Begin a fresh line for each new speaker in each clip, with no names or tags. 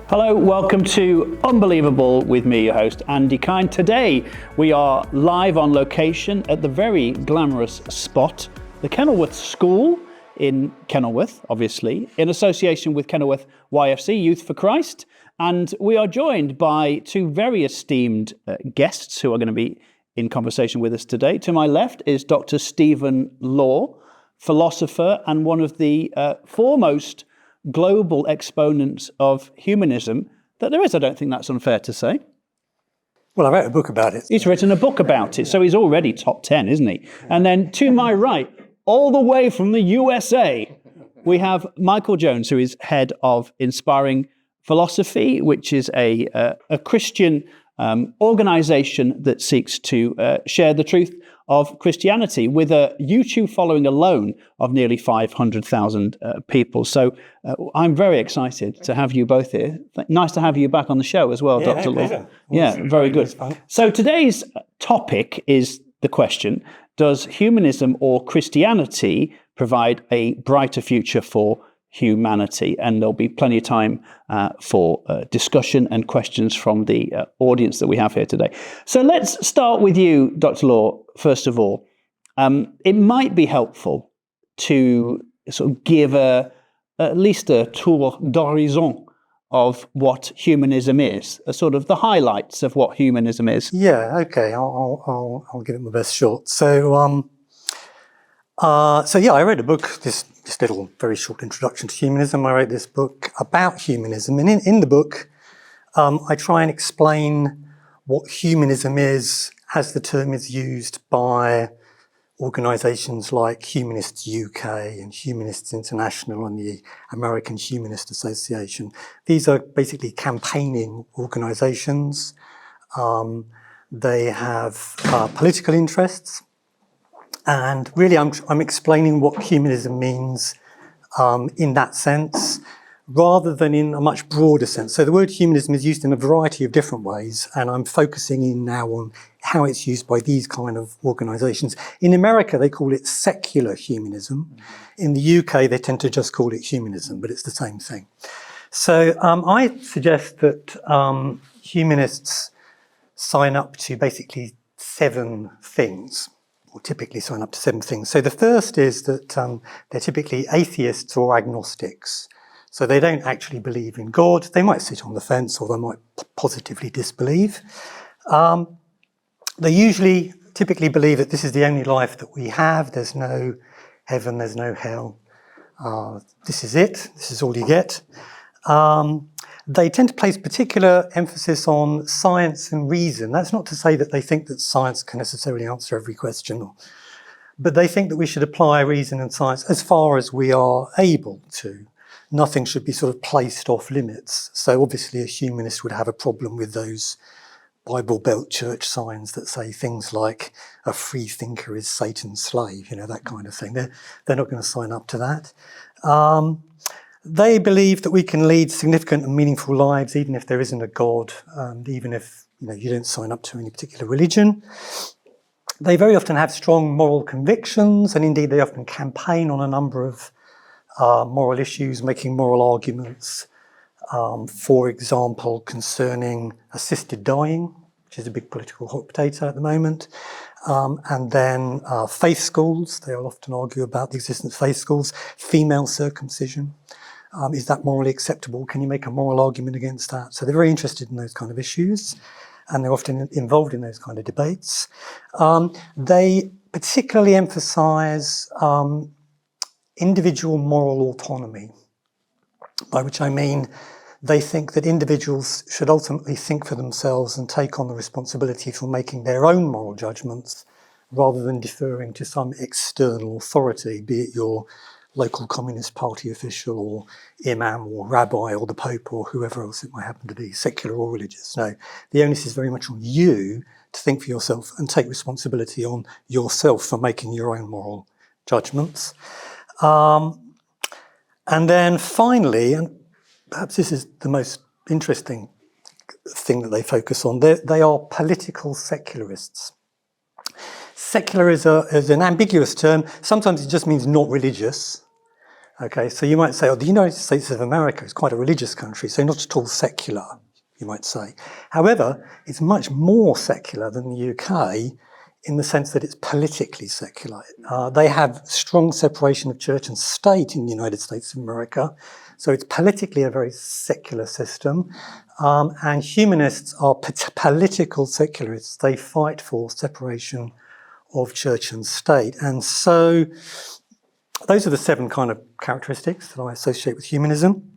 Hello, welcome to Unbelievable with me, your host, Andy Kine. Today, we are live on location at the very glamorous spot, the Kenilworth School in Kenilworth, obviously, in association with Kenilworth YFC, Youth for Christ. And we are joined by two very esteemed guests who are going to be in conversation with us today. To my left is Dr. Stephen Law, philosopher and one of the foremost global exponents of humanism that there is. I don't think that's unfair to say.
Well, I wrote a book about it.
He's written a book about it, so he's already top 10, isn't he? And then to my right, all the way from the USA, we have Michael Jones, who is head of Inspiring Philosophy, which is a Christian organization that seeks to share the truth of Christianity, with a YouTube following alone of nearly 500,000 people. So I'm very excited to have you both here. Nice to have you back on the show as well, Dr. Law. Yeah, very good. So today's topic is the question, does humanism or Christianity provide a brighter future for humanity? And there'll be plenty of time for discussion and questions from the audience that we have here today. So let's start with you, Dr. Law, first of all. It might be helpful to sort of give at least a tour d'horizon of what humanism is, a sort of the highlights of what humanism is.
Yeah, okay, I'll give it my best shot. So yeah, I wrote a book, this little very short introduction to humanism. I wrote this book about humanism, and in the book I try and explain what humanism is as the term is used by organisations like Humanists UK and Humanists International and the American Humanist Association. These are basically campaigning organisations. They have political interests. And really, I'm explaining what humanism means in that sense, rather than in a much broader sense. So the word humanism is used in a variety of different ways, and I'm focusing in now on how it's used by these kind of organisations. In America, they call it secular humanism. In the UK, they tend to just call it humanism, but it's the same thing. So I suggest that humanists sign up to basically 7 things. Or typically sign up to 7 things. So the first is that they're typically atheists or agnostics. So they don't actually believe in God. They might sit on the fence, or they might positively disbelieve. They typically believe that this is the only life that we have. There's no heaven, there's no hell. This is it. This is all you get. They tend to place particular emphasis on science and reason. That's not to say that they think that science can necessarily answer every question, but they think that we should apply reason and science as far as we are able to. Nothing should be sort of placed off limits. So obviously a humanist would have a problem with those Bible Belt church signs that say things like a free thinker is Satan's slave, that kind of thing. They're not going to sign up to that. They believe that we can lead significant and meaningful lives even if there isn't a God, and even if you don't sign up to any particular religion. They very often have strong moral convictions, and indeed they often campaign on a number of moral issues, making moral arguments, for example, concerning assisted dying, which is a big political hot potato at the moment, and then faith schools. They'll often argue about the existence of faith schools, female circumcision. Is that morally acceptable? Can you make a moral argument against that? So they're very interested in those kind of issues, and they're often involved in those kind of debates. They particularly emphasise individual moral autonomy, by which I mean they think that individuals should ultimately think for themselves and take on the responsibility for making their own moral judgments, rather than deferring to some external authority, be it your local Communist Party official or imam or rabbi or the Pope or whoever else it might happen to be, secular or religious. No, the onus is very much on you to think for yourself and take responsibility on yourself for making your own moral judgments. And then finally, and perhaps this is the most interesting thing that they focus on, they are political secularists. Secular is an ambiguous term. Sometimes it just means not religious. Okay, so you might say, oh, the United States of America is quite a religious country, so not at all secular, you might say. However, it's much more secular than the UK in the sense that it's politically secular. They have strong separation of church and state in the United States of America, so it's politically a very secular system. And humanists are political secularists. They fight for separation of church and state. And so those are the 7 kind of characteristics that I associate with humanism.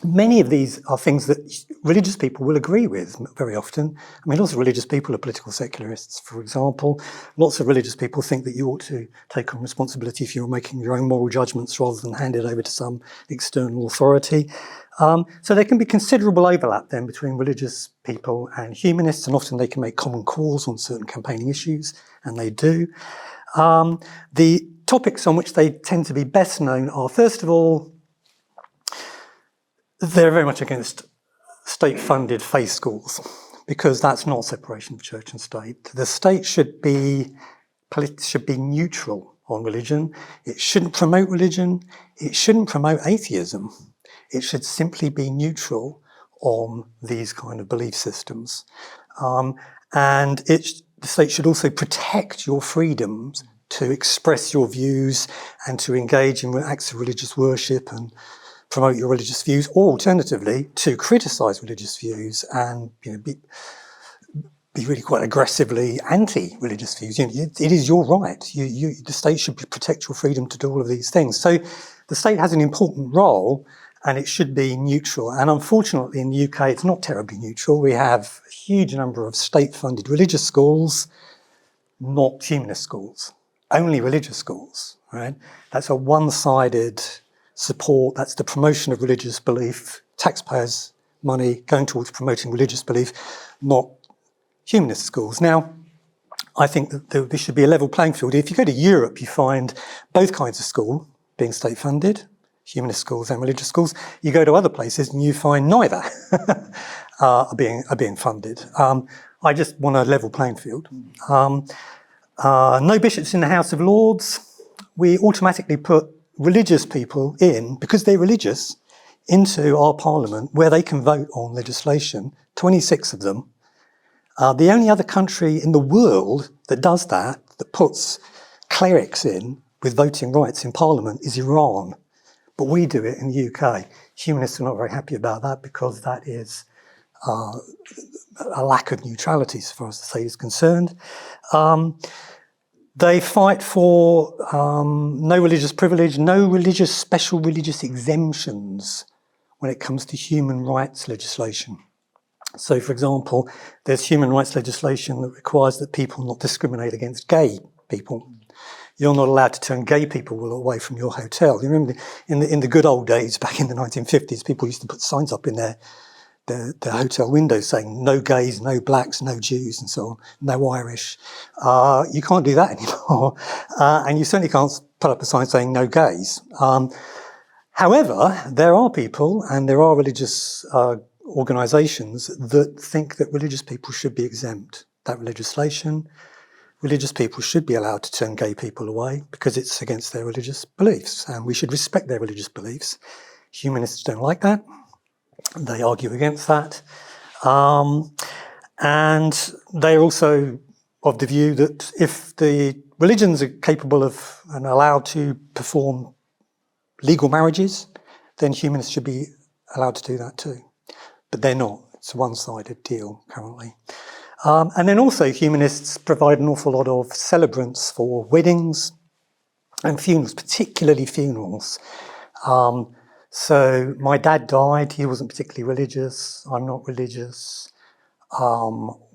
Many of these are things that religious people will agree with very often. I mean, lots of religious people are political secularists, for example. Lots of religious people think that you ought to take on responsibility if you're making your own moral judgments rather than hand it over to some external authority. So there can be considerable overlap then between religious people and humanists, and often they can make common cause on certain campaigning issues, and they do. The topics on which they tend to be best known are, first of all, they're very much against state-funded faith schools, because that's not separation of church and state. The state should be neutral on religion. It shouldn't promote religion. It shouldn't promote atheism. It should simply be neutral on these kind of belief systems. And the state should also protect your freedoms to express your views and to engage in acts of religious worship and promote your religious views, or alternatively, to criticise religious views and be really quite aggressively anti-religious views. It is your right. The state should protect your freedom to do all of these things. So the state has an important role, and it should be neutral. And unfortunately, in the UK, it's not terribly neutral. We have a huge number of state-funded religious schools, not humanist schools, only religious schools, right? That's a one-sided support. That's the promotion of religious belief, taxpayers' money going towards promoting religious belief, not humanist schools. Now, I think that there should be a level playing field. If you go to Europe, you find both kinds of school being state-funded, humanist schools and religious schools. You go to other places and you find neither are being funded. I just want a level playing field. No bishops in the House of Lords. We automatically put religious people in, because they're religious, into our parliament where they can vote on legislation, 26 of them. The only other country in the world that does that puts clerics in with voting rights in parliament, is Iran. But we do it in the UK. Humanists are not very happy about that, because that is a lack of neutrality as far as the state is concerned. They fight for no religious privilege, no special religious exemptions when it comes to human rights legislation. So, for example, there's human rights legislation that requires that people not discriminate against gay people. You're not allowed to turn gay people away from your hotel. You remember in the good old days, back in the 1950s, people used to put signs up in their hotel windows saying no gays, no blacks, no Jews, and so on, no Irish. You can't do that anymore. And you certainly can't put up a sign saying no gays. However, there are people and there are religious organisations that think that religious people should be exempt. That legislation, religious people should be allowed to turn gay people away because it's against their religious beliefs, and we should respect their religious beliefs. Humanists don't like that. They argue against that. And they're also of the view that if the religions are capable of and allowed to perform legal marriages, then humanists should be allowed to do that too. But they're not. It's a one-sided deal currently. And then also humanists provide an awful lot of celebrants for weddings and funerals, particularly funerals. So my dad died. He wasn't particularly religious. I'm not religious.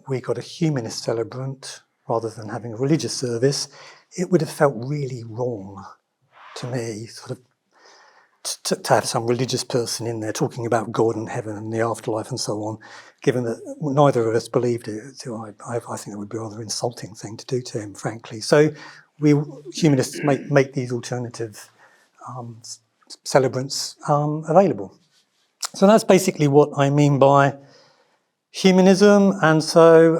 We got a humanist celebrant rather than having a religious service. It would have felt really wrong to me, sort of, to have some religious person in there talking about God and heaven and the afterlife and so on, given that neither of us believed it. So I think it would be a rather insulting thing to do to him, frankly. So we humanists make these alternative celebrants available. So that's basically what I mean by humanism, and so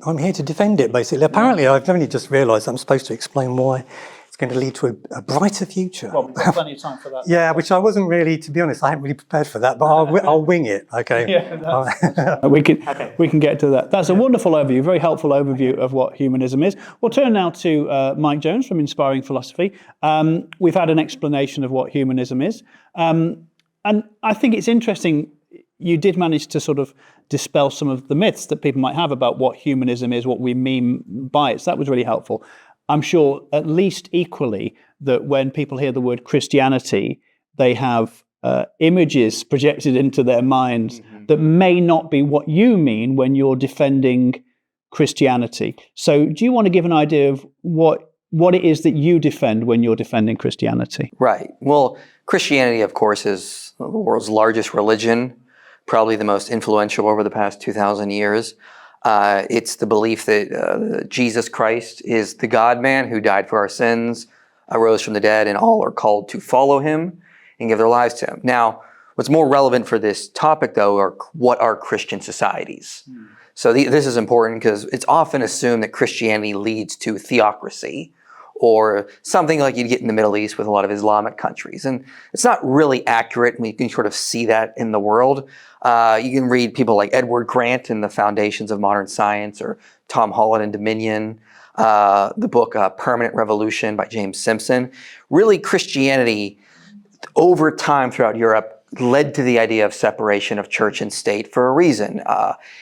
I'm here to defend it, basically. Apparently, I've only just realised I'm supposed to explain why it's going to lead to a brighter future.
Well, we've got plenty of time for that.
Yeah, which I wasn't really, to be honest, I hadn't really prepared for that, but I'll wing it. Okay.
Yeah, we can get to that. That's a wonderful overview, very helpful overview of what humanism is. We'll turn now to Mike Jones from Inspiring Philosophy. We've had an explanation of what humanism is, and I think it's interesting. You did manage to sort of dispel some of the myths that people might have about what humanism is, what we mean by it. So that was really helpful. I'm sure at least equally that when people hear the word Christianity, they have images projected into their minds that may not be what you mean when you're defending Christianity. So do you want to give an idea of what it is that you defend when you're defending Christianity?
Right. Well, Christianity, of course, is the world's largest religion, probably the most influential over the past 2,000 years. It's the belief that Jesus Christ is the God-man who died for our sins, arose from the dead, and all are called to follow him and give their lives to him. Now, what's more relevant for this topic, though, are what are Christian societies? So this is important because it's often assumed that Christianity leads to theocracy, or something like you'd get in the Middle East with a lot of Islamic countries. And it's not really accurate, and you can sort of see that in the world. You can read people like Edward Grant in The Foundations of Modern Science, or Tom Holland in Dominion, the book Permanent Revolution by James Simpson. Really, Christianity, over time throughout Europe, led to the idea of separation of church and state for a reason.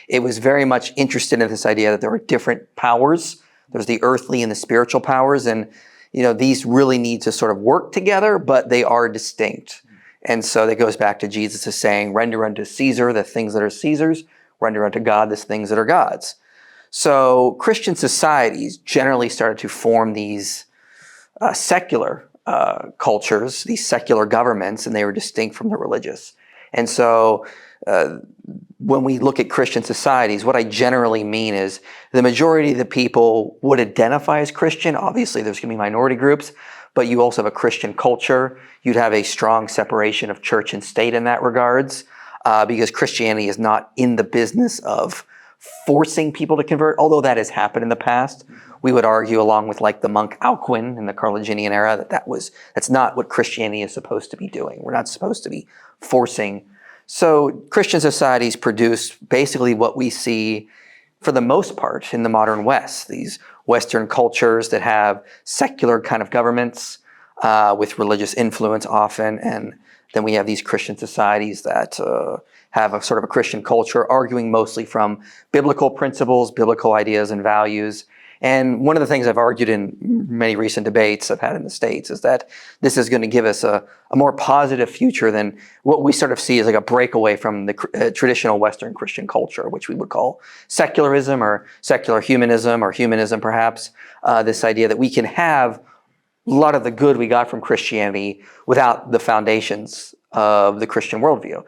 It was very much interested in this idea that there were different powers. There's the earthly and the spiritual powers, and these really need to sort of work together, but they are distinct. And so that goes back to Jesus' saying, render unto Caesar the things that are Caesar's, render unto God the things that are God's. So Christian societies generally started to form these secular cultures, these secular governments, and they were distinct from the religious. And so when we look at Christian societies, what I generally mean is the majority of the people would identify as Christian. Obviously, there's going to be minority groups, but you also have a Christian culture. You'd have a strong separation of church and state in that regards, because Christianity is not in the business of forcing people to convert, although that has happened in the past. We would argue, along with like the monk Alcuin in the Carolinginian era, that's not what Christianity is supposed to be doing. We're not supposed to be forcing. So Christian societies produce basically what we see for the most part in the modern West, these Western cultures that have secular kind of governments with religious influence often, and then we have these Christian societies that have a sort of a Christian culture, arguing mostly from biblical principles, biblical ideas and values. And one of the things I've argued in many recent debates I've had in the States is that this is going to give us a more positive future than what we sort of see as like a breakaway from the traditional Western Christian culture, which we would call secularism or secular humanism, or humanism perhaps. This idea that we can have a lot of the good we got from Christianity without the foundations of the Christian worldview.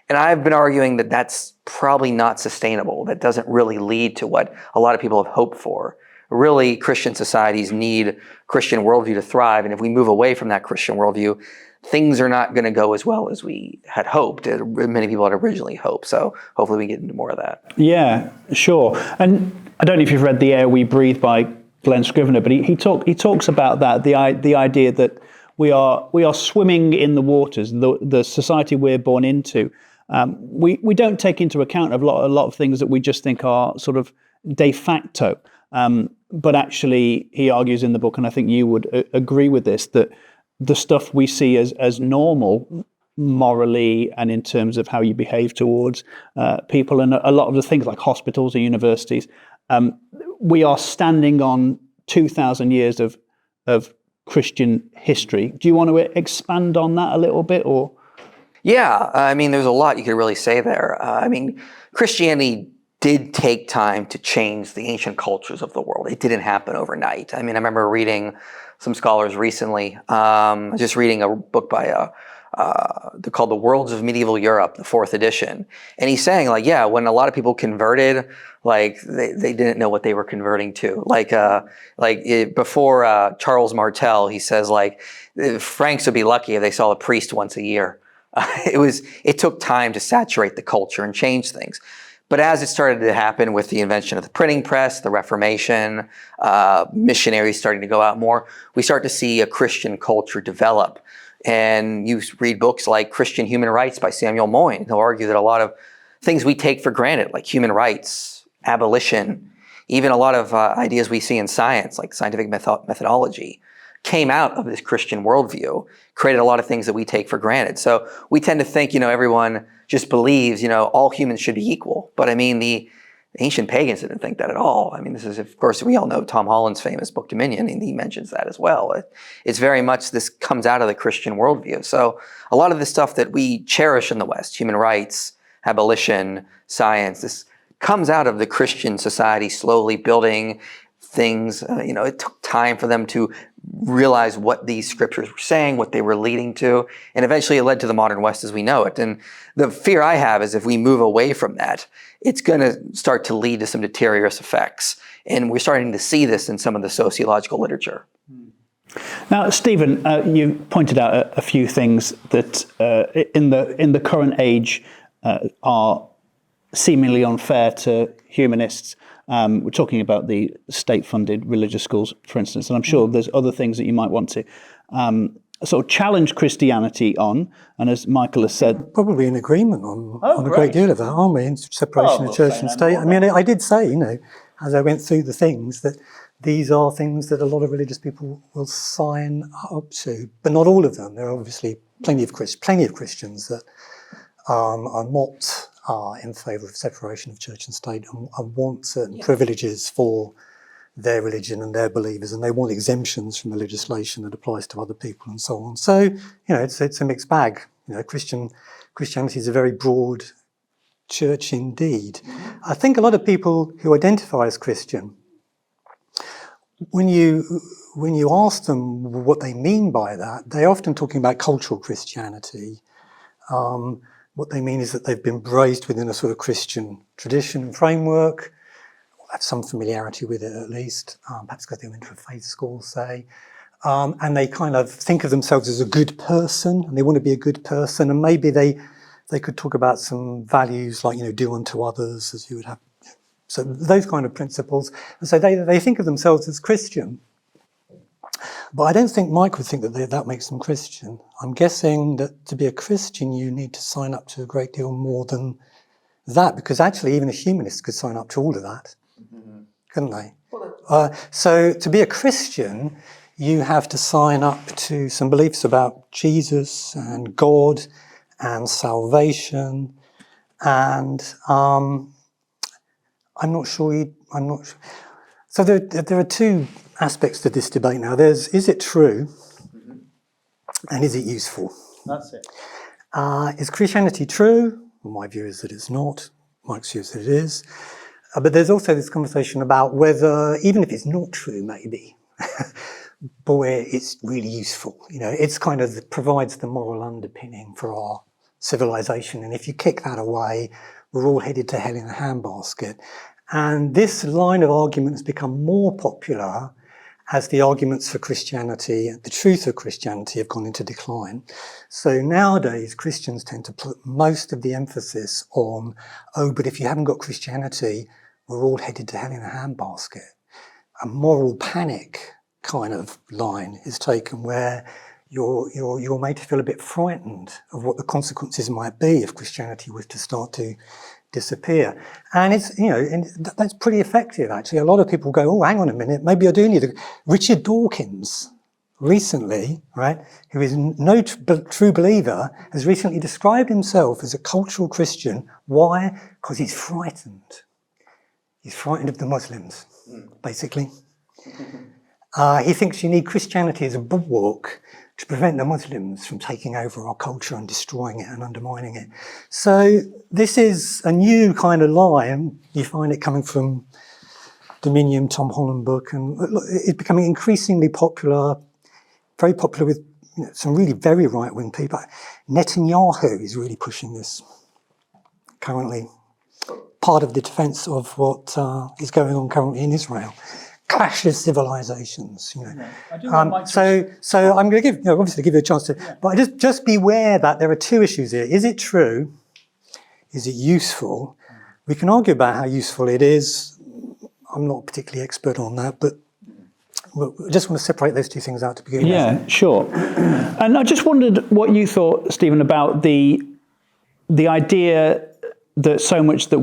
And I've been arguing that that's probably not sustainable. That doesn't really lead to what a lot of people have hoped for. Really, Christian societies need Christian worldview to thrive. And if we move away from that Christian worldview, things are not going to go as well as we had hoped, as many people had originally hoped. So hopefully we get into more of that.
Yeah, sure. And I don't know if you've read The Air We Breathe by Glenn Scrivener, but he talks about that, the idea that we are swimming in the waters, the society we're born into. We don't take into account a lot of things that we just think are sort of de facto. But actually, he argues in the book, and I think you would agree with this, that the stuff we see as normal morally and in terms of how you behave towards people, and a lot of the things like hospitals and universities, we are standing on 2,000 years of Christian history. Do you want to expand on that a little bit, or?
Yeah, I mean, there's a lot you could really say there. Christianity did take time to change the ancient cultures of the world. It didn't happen overnight. I remember reading some scholars recently, just reading a book by they're called The Worlds of Medieval Europe, the 4th edition. And he's saying, when a lot of people converted, they didn't know what they were converting to. Before Charles Martel, he says, Franks would be lucky if they saw a priest once a year. It took time to saturate the culture and change things. But as it started to happen with the invention of the printing press, the Reformation, missionaries starting to go out more, we start to see a Christian culture develop. And you read books like Christian Human Rights by Samuel Moyn. He'll argue that a lot of things we take for granted, like human rights, abolition, even a lot of ideas we see in science, like scientific methodology, came out of this Christian worldview, created a lot of things that we take for granted. So we tend to think, everyone just believes, all humans should be equal. But I mean, the ancient pagans didn't think that at all. I mean, this is, of course, we all know Tom Holland's famous book Dominion, and he mentions that as well. It's very much, this comes out of the Christian worldview. So a lot of the stuff that we cherish in the West, human rights, abolition, science, this comes out of the Christian society slowly building things. It took time for them to realize what these scriptures were saying, what they were leading to, and eventually it led to the modern West as we know it. And the fear I have is if we move away from that, it's going to start to lead to some deleterious effects. And we're starting to see this in some of the sociological literature.
Now, Stephen, you pointed out a few things that in the current age are seemingly unfair to humanists. We're talking about the state-funded religious schools, for instance, and I'm sure there's other things that you might want to sort of challenge Christianity on. And as Michael has said,
probably in agreement on a great deal of that, aren't we? In separation of church and state. I mean, I did say, as I went through the things, that these are things that a lot of religious people will sign up to, but not all of them. There are obviously plenty of Christians that are not in favour of separation of church and state and want certain privileges for their religion and their believers, and they want exemptions from the legislation that applies to other people and so on. So, it's a mixed bag. Christianity is a very broad church indeed. I think a lot of people who identify as Christian, when you ask them what they mean by that, they're often talking about cultural Christianity. What they mean is that they've been raised within a sort of Christian tradition and framework, or have some familiarity with it at least, perhaps because they went to a faith school, say, and they kind of think of themselves as a good person, and they want to be a good person, and maybe they could talk about some values like, do unto others as you would have. So those kind of principles, and so they think of themselves as Christian. But I don't think Mike would think that makes them Christian. I'm guessing that to be a Christian, you need to sign up to a great deal more than that, because actually even a humanist could sign up to all of that, couldn't they? So to be a Christian, you have to sign up to some beliefs about Jesus and God and salvation, and I'm not sure. So there are two aspects to this debate now. Is it true, and is it useful?
that's it.
Is Christianity true? Well, my view is that it's not. Mike's view is that it is. But there's also this conversation about whether, even if it's not true, maybe, boy, it's really useful. It's kind of provides the moral underpinning for our civilization. And if you kick that away, we're all headed to hell in a handbasket. And this line of argument has become more popular as the arguments for Christianity, the truth of Christianity, have gone into decline. So nowadays, Christians tend to put most of the emphasis on, but if you haven't got Christianity, we're all headed to hell in a handbasket. A moral panic kind of line is taken where you're made to feel a bit frightened of what the consequences might be if Christianity was to start to disappear. And it's, and that's pretty effective, actually. A lot of people go, oh, hang on a minute, maybe I do need Richard Dawkins recently, right, who is no true believer, has recently described himself as a cultural Christian. Why? Because he's frightened. He's frightened of the Muslims, basically. He thinks you need Christianity as a bulwark to prevent the Muslims from taking over our culture and destroying it and undermining it. So this is a new kind of line. You find it coming from Dominion, Tom Holland book, and it's becoming increasingly popular, very popular with some really very right-wing people. Netanyahu is really pushing this currently. Part of the defence of what is going on currently in Israel. Clash of civilizations, So I'm going to give, obviously give you a chance to, but just beware that there are two issues here. Is it true? Is it useful? We can argue about how useful it is. I'm not particularly expert on that, but I just want to separate those two things out to begin with.
Yeah, sure. And I just wondered what you thought, Stephen, about the idea that so much that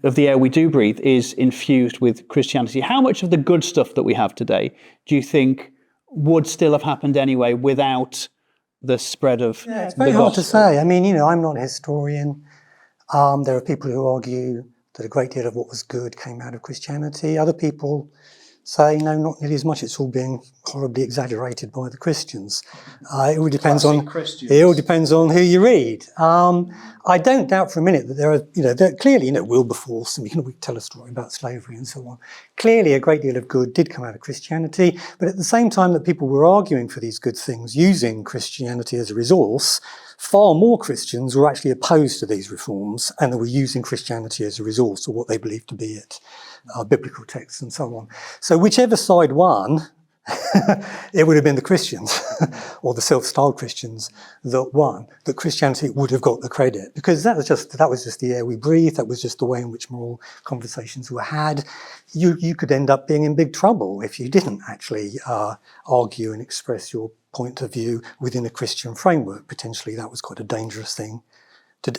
of the air we do breathe is infused with Christianity. How much of the good stuff that we have today do you think would still have happened anyway without the spread of the gospel?
It's very hard to say. I mean, I'm not a historian. There are people who argue that a great deal of what was good came out of Christianity. Other people say, no, not nearly as much. It's all being horribly exaggerated by the Christians. It all depends on who you read. I don't doubt for a minute that there are, clearly, Wilberforce, and we can tell a story about slavery and so on. Clearly, a great deal of good did come out of Christianity, but at the same time that people were arguing for these good things, using Christianity as a resource, far more Christians were actually opposed to these reforms, and they were using Christianity as a resource, or what they believed to be it. Biblical texts and so on. So whichever side won, it would have been the Christians or the self-styled Christians that won, that Christianity would have got the credit, because that was just the air we breathe. That was just the way in which moral conversations were had. You could end up being in big trouble if you didn't actually argue and express your point of view within a Christian framework. Potentially that was quite a dangerous thing,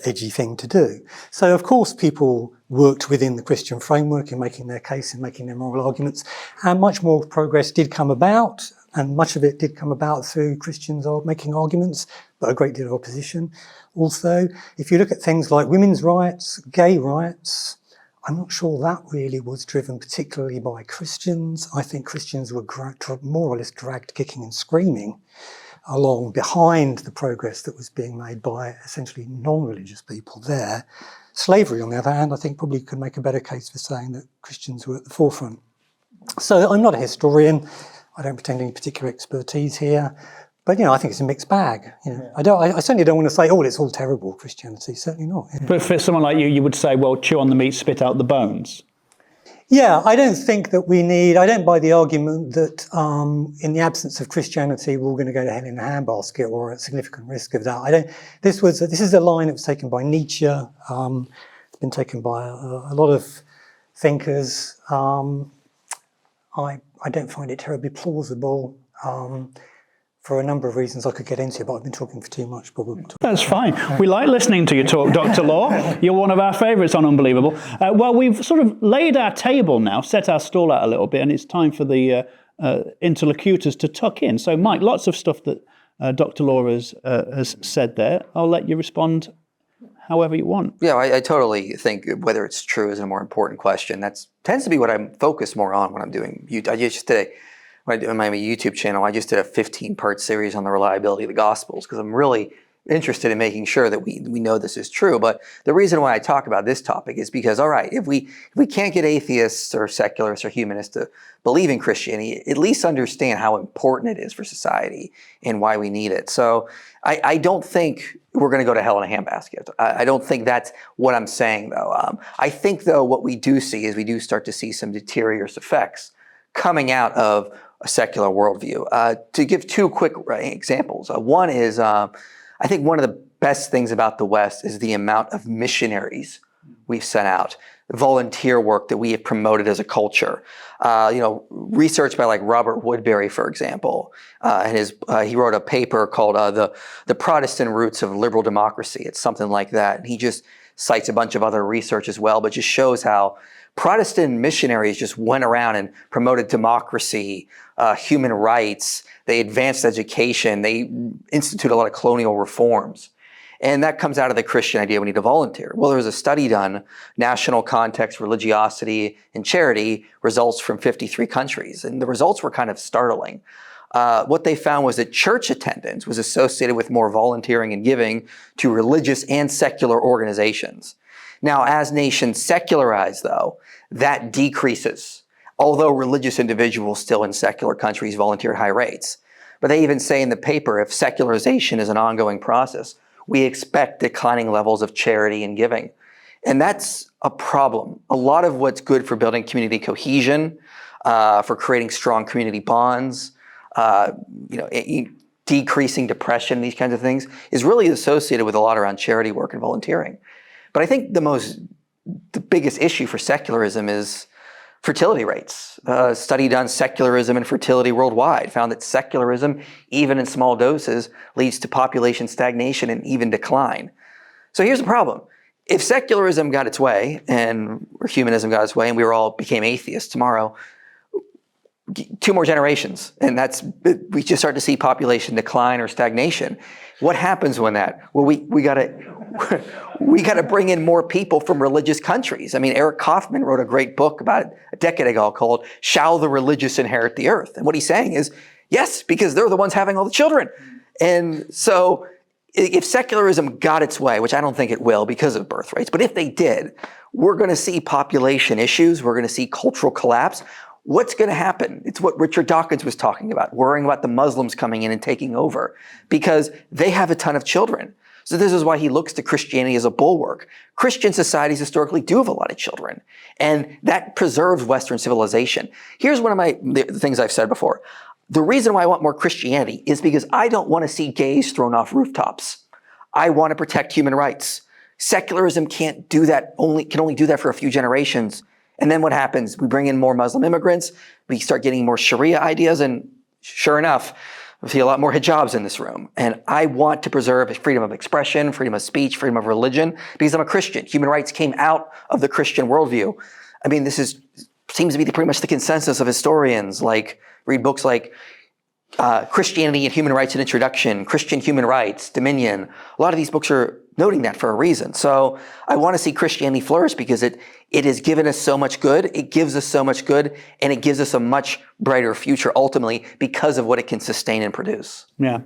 edgy thing to do. So of course people worked within the Christian framework in making their case and making their moral arguments, and much more progress did come about, and much of it did come about through Christians making arguments, but a great deal of opposition also. If you look at things like women's rights, gay rights, I'm not sure that really was driven particularly by Christians. I think Christians were more or less dragged kicking and screaming along behind the progress that was being made by essentially non-religious people there. Slavery, on the other hand, I think probably could make a better case for saying that Christians were at the forefront. So I'm not a historian. I don't pretend any particular expertise here. But, I think it's a mixed bag. I certainly don't want to say, it's all terrible, Christianity. Certainly not.
But for someone like you would say, well, chew on the meat, spit out the bones.
Yeah, I don't think that I don't buy the argument that in the absence of Christianity, we're all going to go to hell in a handbasket, or at significant risk of that. This is a line that was taken by Nietzsche. It's been taken by a lot of thinkers. I don't find it terribly plausible. For a number of reasons I could get into, but I've been talking for too much.
That's fine. We like listening to you talk, Dr. Law. You're one of our favourites on Unbelievable. Well, we've sort of laid our table now, set our stall out a little bit, and it's time for the interlocutors to tuck in. So, Mike, lots of stuff that Dr. Law has said there. I'll let you respond however you want.
Yeah, I totally think whether it's true is a more important question. That tends to be what I'm focused more on when I'm doing. When I do my YouTube channel, I just did a 15-part series on the reliability of the Gospels, because I'm really interested in making sure that we know this is true. But the reason why I talk about this topic is because, all right, if we can't get atheists or secularists or humanists to believe in Christianity, at least understand how important it is for society and why we need it. So I don't think we're going to go to hell in a handbasket. I don't think that's what I'm saying, though. I think, though, what we do see is we do start to see some deleterious effects coming out of a secular worldview. To give two quick examples, one is I think one of the best things about the West is the amount of missionaries we've sent out, volunteer work that we have promoted as a culture. Research by like Robert Woodbury, for example, and he wrote a paper called the Protestant Roots of Liberal Democracy. It's something like that. And he just cites a bunch of other research as well, but just shows how Protestant missionaries just went around and promoted democracy, human rights. They advanced education. They instituted a lot of colonial reforms. And that comes out of the Christian idea we need to volunteer. Well, there was a study done, national context, religiosity, and charity, results from 53 countries. And the results were kind of startling. What they found was that church attendance was associated with more volunteering and giving to religious and secular organizations. Now, as nations secularize, though, that decreases, although religious individuals still in secular countries volunteer at high rates. But they even say in the paper, if secularization is an ongoing process, we expect declining levels of charity and giving. And that's a problem. A lot of what's good for building community cohesion, for creating strong community bonds, decreasing depression, these kinds of things, is really associated with a lot around charity work and volunteering. But I think the most the biggest issue for secularism is fertility rates. A study done secularism and fertility worldwide found that secularism, even in small doses, leads to population stagnation and even decline. So here's the problem. If secularism got its way or humanism got its way and we all became atheists tomorrow, 2 more generations, and we just start to see population decline or stagnation. What happens when that? Well, we gotta bring in more people from religious countries. I mean, Eric Kaufman wrote a great book about a decade ago called "Shall the Religious Inherit the Earth?" And what he's saying is, yes, because they're the ones having all the children. And so, if secularism got its way, which I don't think it will because of birth rates, but if they did, we're going to see population issues. We're going to see cultural collapse. What's going to happen? It's what Richard Dawkins was talking about, worrying about the Muslims coming in and taking over because they have a ton of children. So this is why he looks to Christianity as a bulwark. Christian societies historically do have a lot of children, and that preserves Western civilization. Here's one of the things I've said before. The reason why I want more Christianity is because I don't want to see gays thrown off rooftops. I want to protect human rights. Secularism can't do that, can only do that for a few generations. And then what happens? We bring in more Muslim immigrants, we start getting more Sharia ideas, and sure enough, we see a lot more hijabs in this room. And I want to preserve freedom of expression, freedom of speech, freedom of religion, because I'm a Christian. Human rights came out of the Christian worldview. I mean, seems to be pretty much the consensus of historians, read books like Christianity and Human Rights, an Introduction, Christian Human Rights, Dominion. A lot of these books are noting that for a reason. So I want to see Christianity flourish because it has given us so much good, it gives us so much good, and it gives us a much brighter future ultimately because of what it can sustain and produce.
Yeah.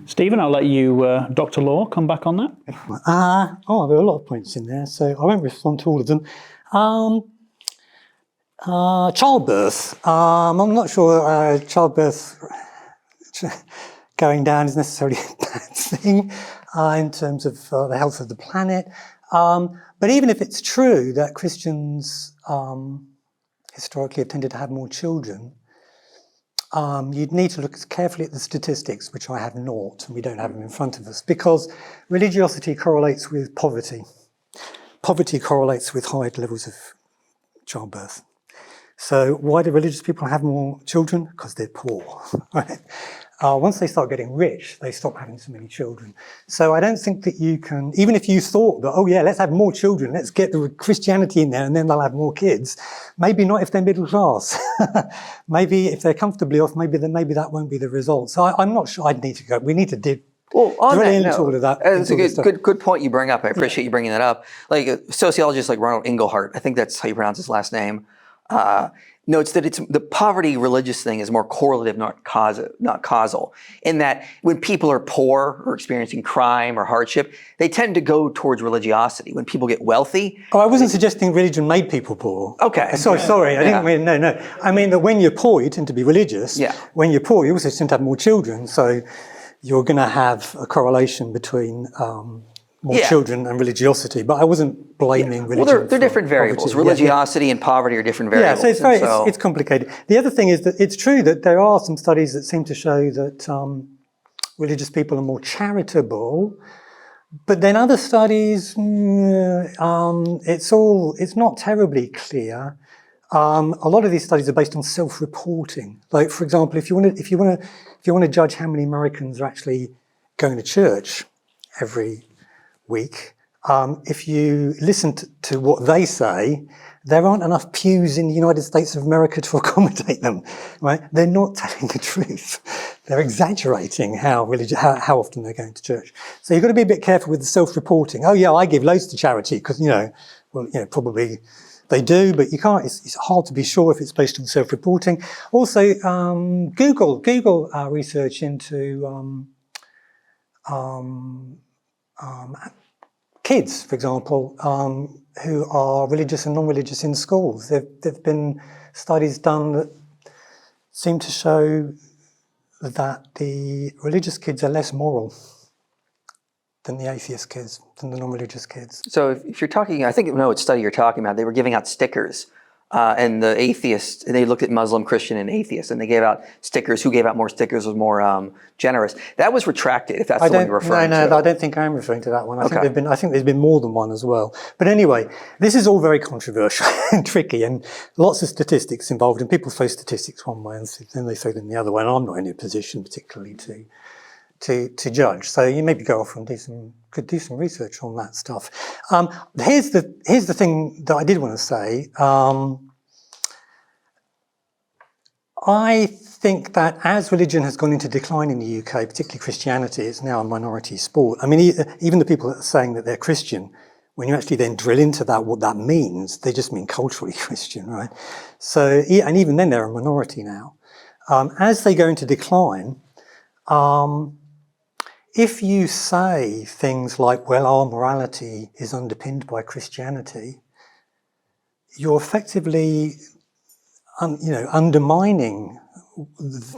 Stephen, I'll let you, Dr. Law, come back on that.
There are a lot of points in there, so I won't respond to all of them. Childbirth. I'm not sure childbirth going down is necessarily a bad thing in terms of the health of the planet. But even if it's true that Christians historically have tended to have more children, you'd need to look carefully at the statistics, which I have not, and we don't have them in front of us, because religiosity correlates with poverty. Poverty correlates with high levels of childbirth. So why do religious people have more children? Because they're poor, right? Once they start getting rich, they stop having so many children. So I don't think that you can, even if you thought that, oh yeah, let's have more children, let's get the Christianity in there and then they'll have more kids. Maybe not if they're middle class. Maybe if they're comfortably off, maybe that won't be the result. So I'm not sure we need to drill into all of that.
It's a good point you bring up. I appreciate you bringing that up. Like a sociologist like Ronald Inglehart, I think that's how you pronounce his last name, notes that the poverty religious thing is more correlative, not causal, in that when people are poor or experiencing crime or hardship, they tend to go towards religiosity. When people get wealthy...
Oh, I wasn't suggesting religion made people poor.
Okay.
Sorry, I didn't mean, no. I mean that when you're poor, you tend to be religious.
Yeah.
When you're poor, you also tend to have more children, so you're going to have a correlation between... more children and religiosity, but I wasn't blaming religion.
Well, they're different variables.
Poverty.
Religiosity and poverty are different variables.
Yeah, so it's complicated. The other thing is that it's true that there are some studies that seem to show that religious people are more charitable, but then other studies, it's not terribly clear. A lot of these studies are based on self-reporting. Like, for example, if you want to judge how many Americans are actually going to church every week, if you listen to what they say, there aren't enough pews in the United States of America to accommodate them, right? They're not telling the truth. They're exaggerating how often they're going to church. So you've got to be a bit careful with the self-reporting. Oh yeah, I give loads to charity because, probably they do, but you can't, it's hard to be sure if it's based on self-reporting. Also, Google research into kids, for example, who are religious and non-religious in schools. There've been studies done that seem to show that the religious kids are less moral than the atheist kids, than the non-religious kids.
So if you're talking, I think I know what study you're talking about. They were giving out stickers and the atheists, they looked at Muslim, Christian, and atheist, and they gave out stickers. Who gave out more stickers was more generous. That was retracted, if that's the one you're referring to.
No, I don't think I'm referring to that one. I
Okay.
think there's been more than one as well. But anyway, this is all very controversial and tricky, and lots of statistics involved. And people throw statistics one way, and then they throw them the other way. And I'm not in a position, particularly, to judge. So you maybe go off and could do some research on that stuff. Here's the thing that I did want to say. I think that as religion has gone into decline in the UK, particularly Christianity, it's now a minority sport. I mean, even the people that are saying that they're Christian, when you actually then drill into that, what that means, they just mean culturally Christian, right? So, and even then they're a minority now. As they go into decline, if you say things like, well, our morality is underpinned by Christianity, you're effectively undermining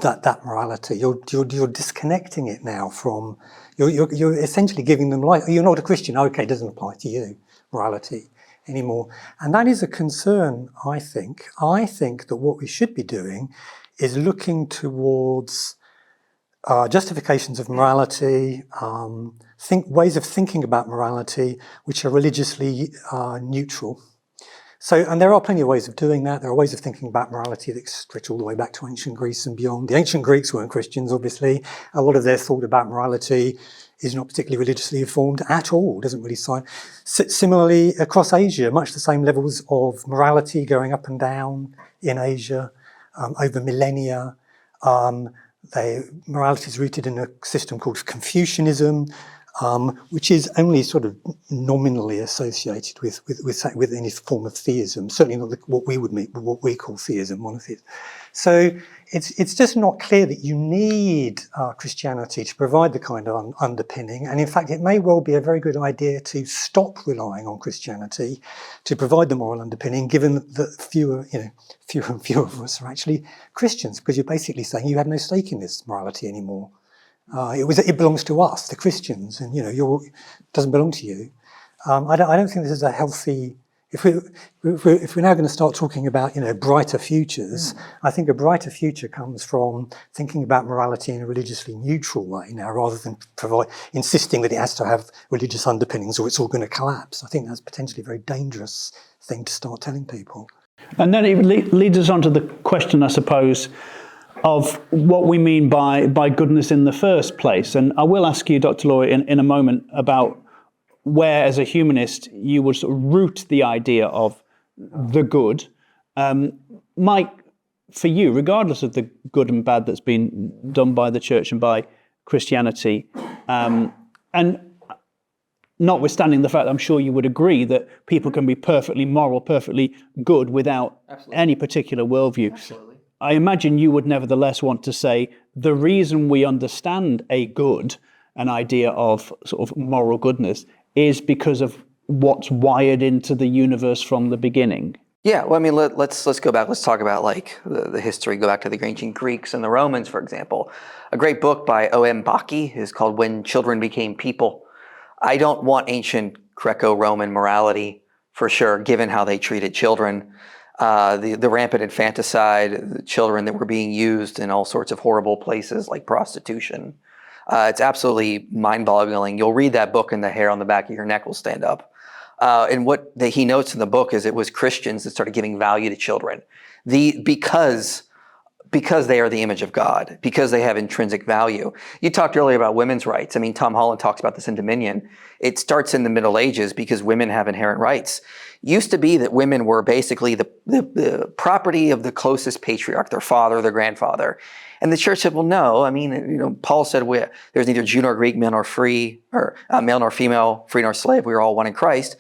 that morality. You're disconnecting it now from. You're essentially giving them life. You're not a Christian. Okay, it doesn't apply to you, morality anymore. And that is a concern. I think that what we should be doing is looking towards justifications of morality, ways of thinking about morality which are religiously neutral. So, and there are plenty of ways of doing that. There are ways of thinking about morality that stretch all the way back to ancient Greece and beyond. The ancient Greeks weren't Christians, obviously. A lot of their thought about morality is not particularly religiously informed at all, doesn't really sign. Similarly, across Asia, much the same levels of morality going up and down in Asia over millennia. Morality is rooted in a system called Confucianism, which is only sort of nominally associated with any form of theism. Certainly not what we call theism, monotheism. So it's just not clear that you need Christianity to provide the kind of underpinning. And in fact, it may well be a very good idea to stop relying on Christianity to provide the moral underpinning, given that fewer and fewer of us are actually Christians, because you're basically saying you have no stake in this morality anymore. It belongs to us, the Christians, and it doesn't belong to you. I don't think this is a healthy. If we're now going to start talking about brighter futures, I think a brighter future comes from thinking about morality in a religiously neutral way now, rather than insisting that it has to have religious underpinnings or it's all going to collapse. I think that's potentially a very dangerous thing to start telling people.
And then it leads us on to the question, I suppose, of what we mean by goodness in the first place. And I will ask you, Dr. Lawrie, in a moment about where, as a humanist, you would sort of root the idea of the good. Mike, for you, regardless of the good and bad that's been done by the church and by Christianity, and notwithstanding the fact I'm sure you would agree that people can be perfectly moral, perfectly good without any particular worldview.
Absolutely.
I imagine you would nevertheless want to say the reason we understand a good, an idea of sort of moral goodness, is because of what's wired into the universe from the beginning.
Yeah, well, I mean, let's go back. Let's talk about like the history. Go back to the ancient Greeks and the Romans, for example. A great book by O.M. Baki is called "When Children Became People." I don't want ancient Greco-Roman morality for sure, given how they treated children. The rampant infanticide, the children that were being used in all sorts of horrible places like prostitution. It's absolutely mind-boggling. You'll read that book and the hair on the back of your neck will stand up. And what he notes in the book is it was Christians that started giving value to children. Because they are the image of God, because they have intrinsic value. You talked earlier about women's rights. I mean, Tom Holland talks about this in Dominion. It starts in the Middle Ages because women have inherent rights. Used to be that women were basically the property of the closest patriarch, their father, their grandfather. And the church said, well, no. I mean, Paul said there's neither Jew nor Greek, male nor free, or male nor female, free nor slave. We are all one in Christ.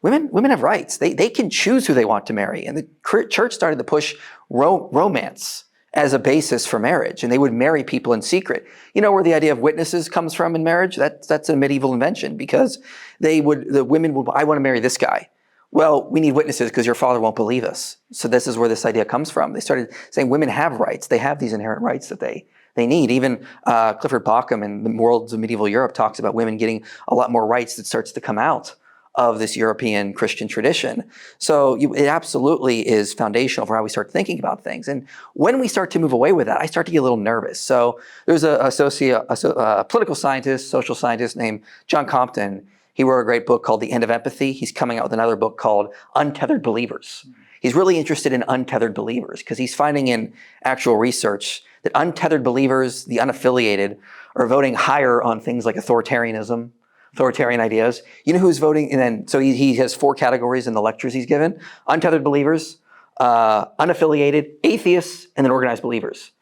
Women have rights. They can choose who they want to marry. And the church started to push romance as a basis for marriage, and they would marry people in secret. You know where the idea of witnesses comes from in marriage? That's a medieval invention, because the women would, I want to marry this guy. Well, we need witnesses because your father won't believe us. So this is where this idea comes from. They started saying women have rights. They have these inherent rights that they need. Even Clifford Bauckham in the Worlds of Medieval Europe talks about women getting a lot more rights that starts to come out of this European Christian tradition. So it absolutely is foundational for how we start thinking about things. And when we start to move away with that, I start to get a little nervous. So there's a political scientist, social scientist named John Compton. He wrote a great book called The End of Empathy. He's coming out with another book called Untethered Believers. He's really interested in untethered believers because he's finding in actual research that untethered believers, the unaffiliated, are voting higher on things like authoritarianism, authoritarian ideas. You know who's voting? And then, so he has 4 categories in the lectures he's given: untethered believers, unaffiliated, atheists, and then organized believers.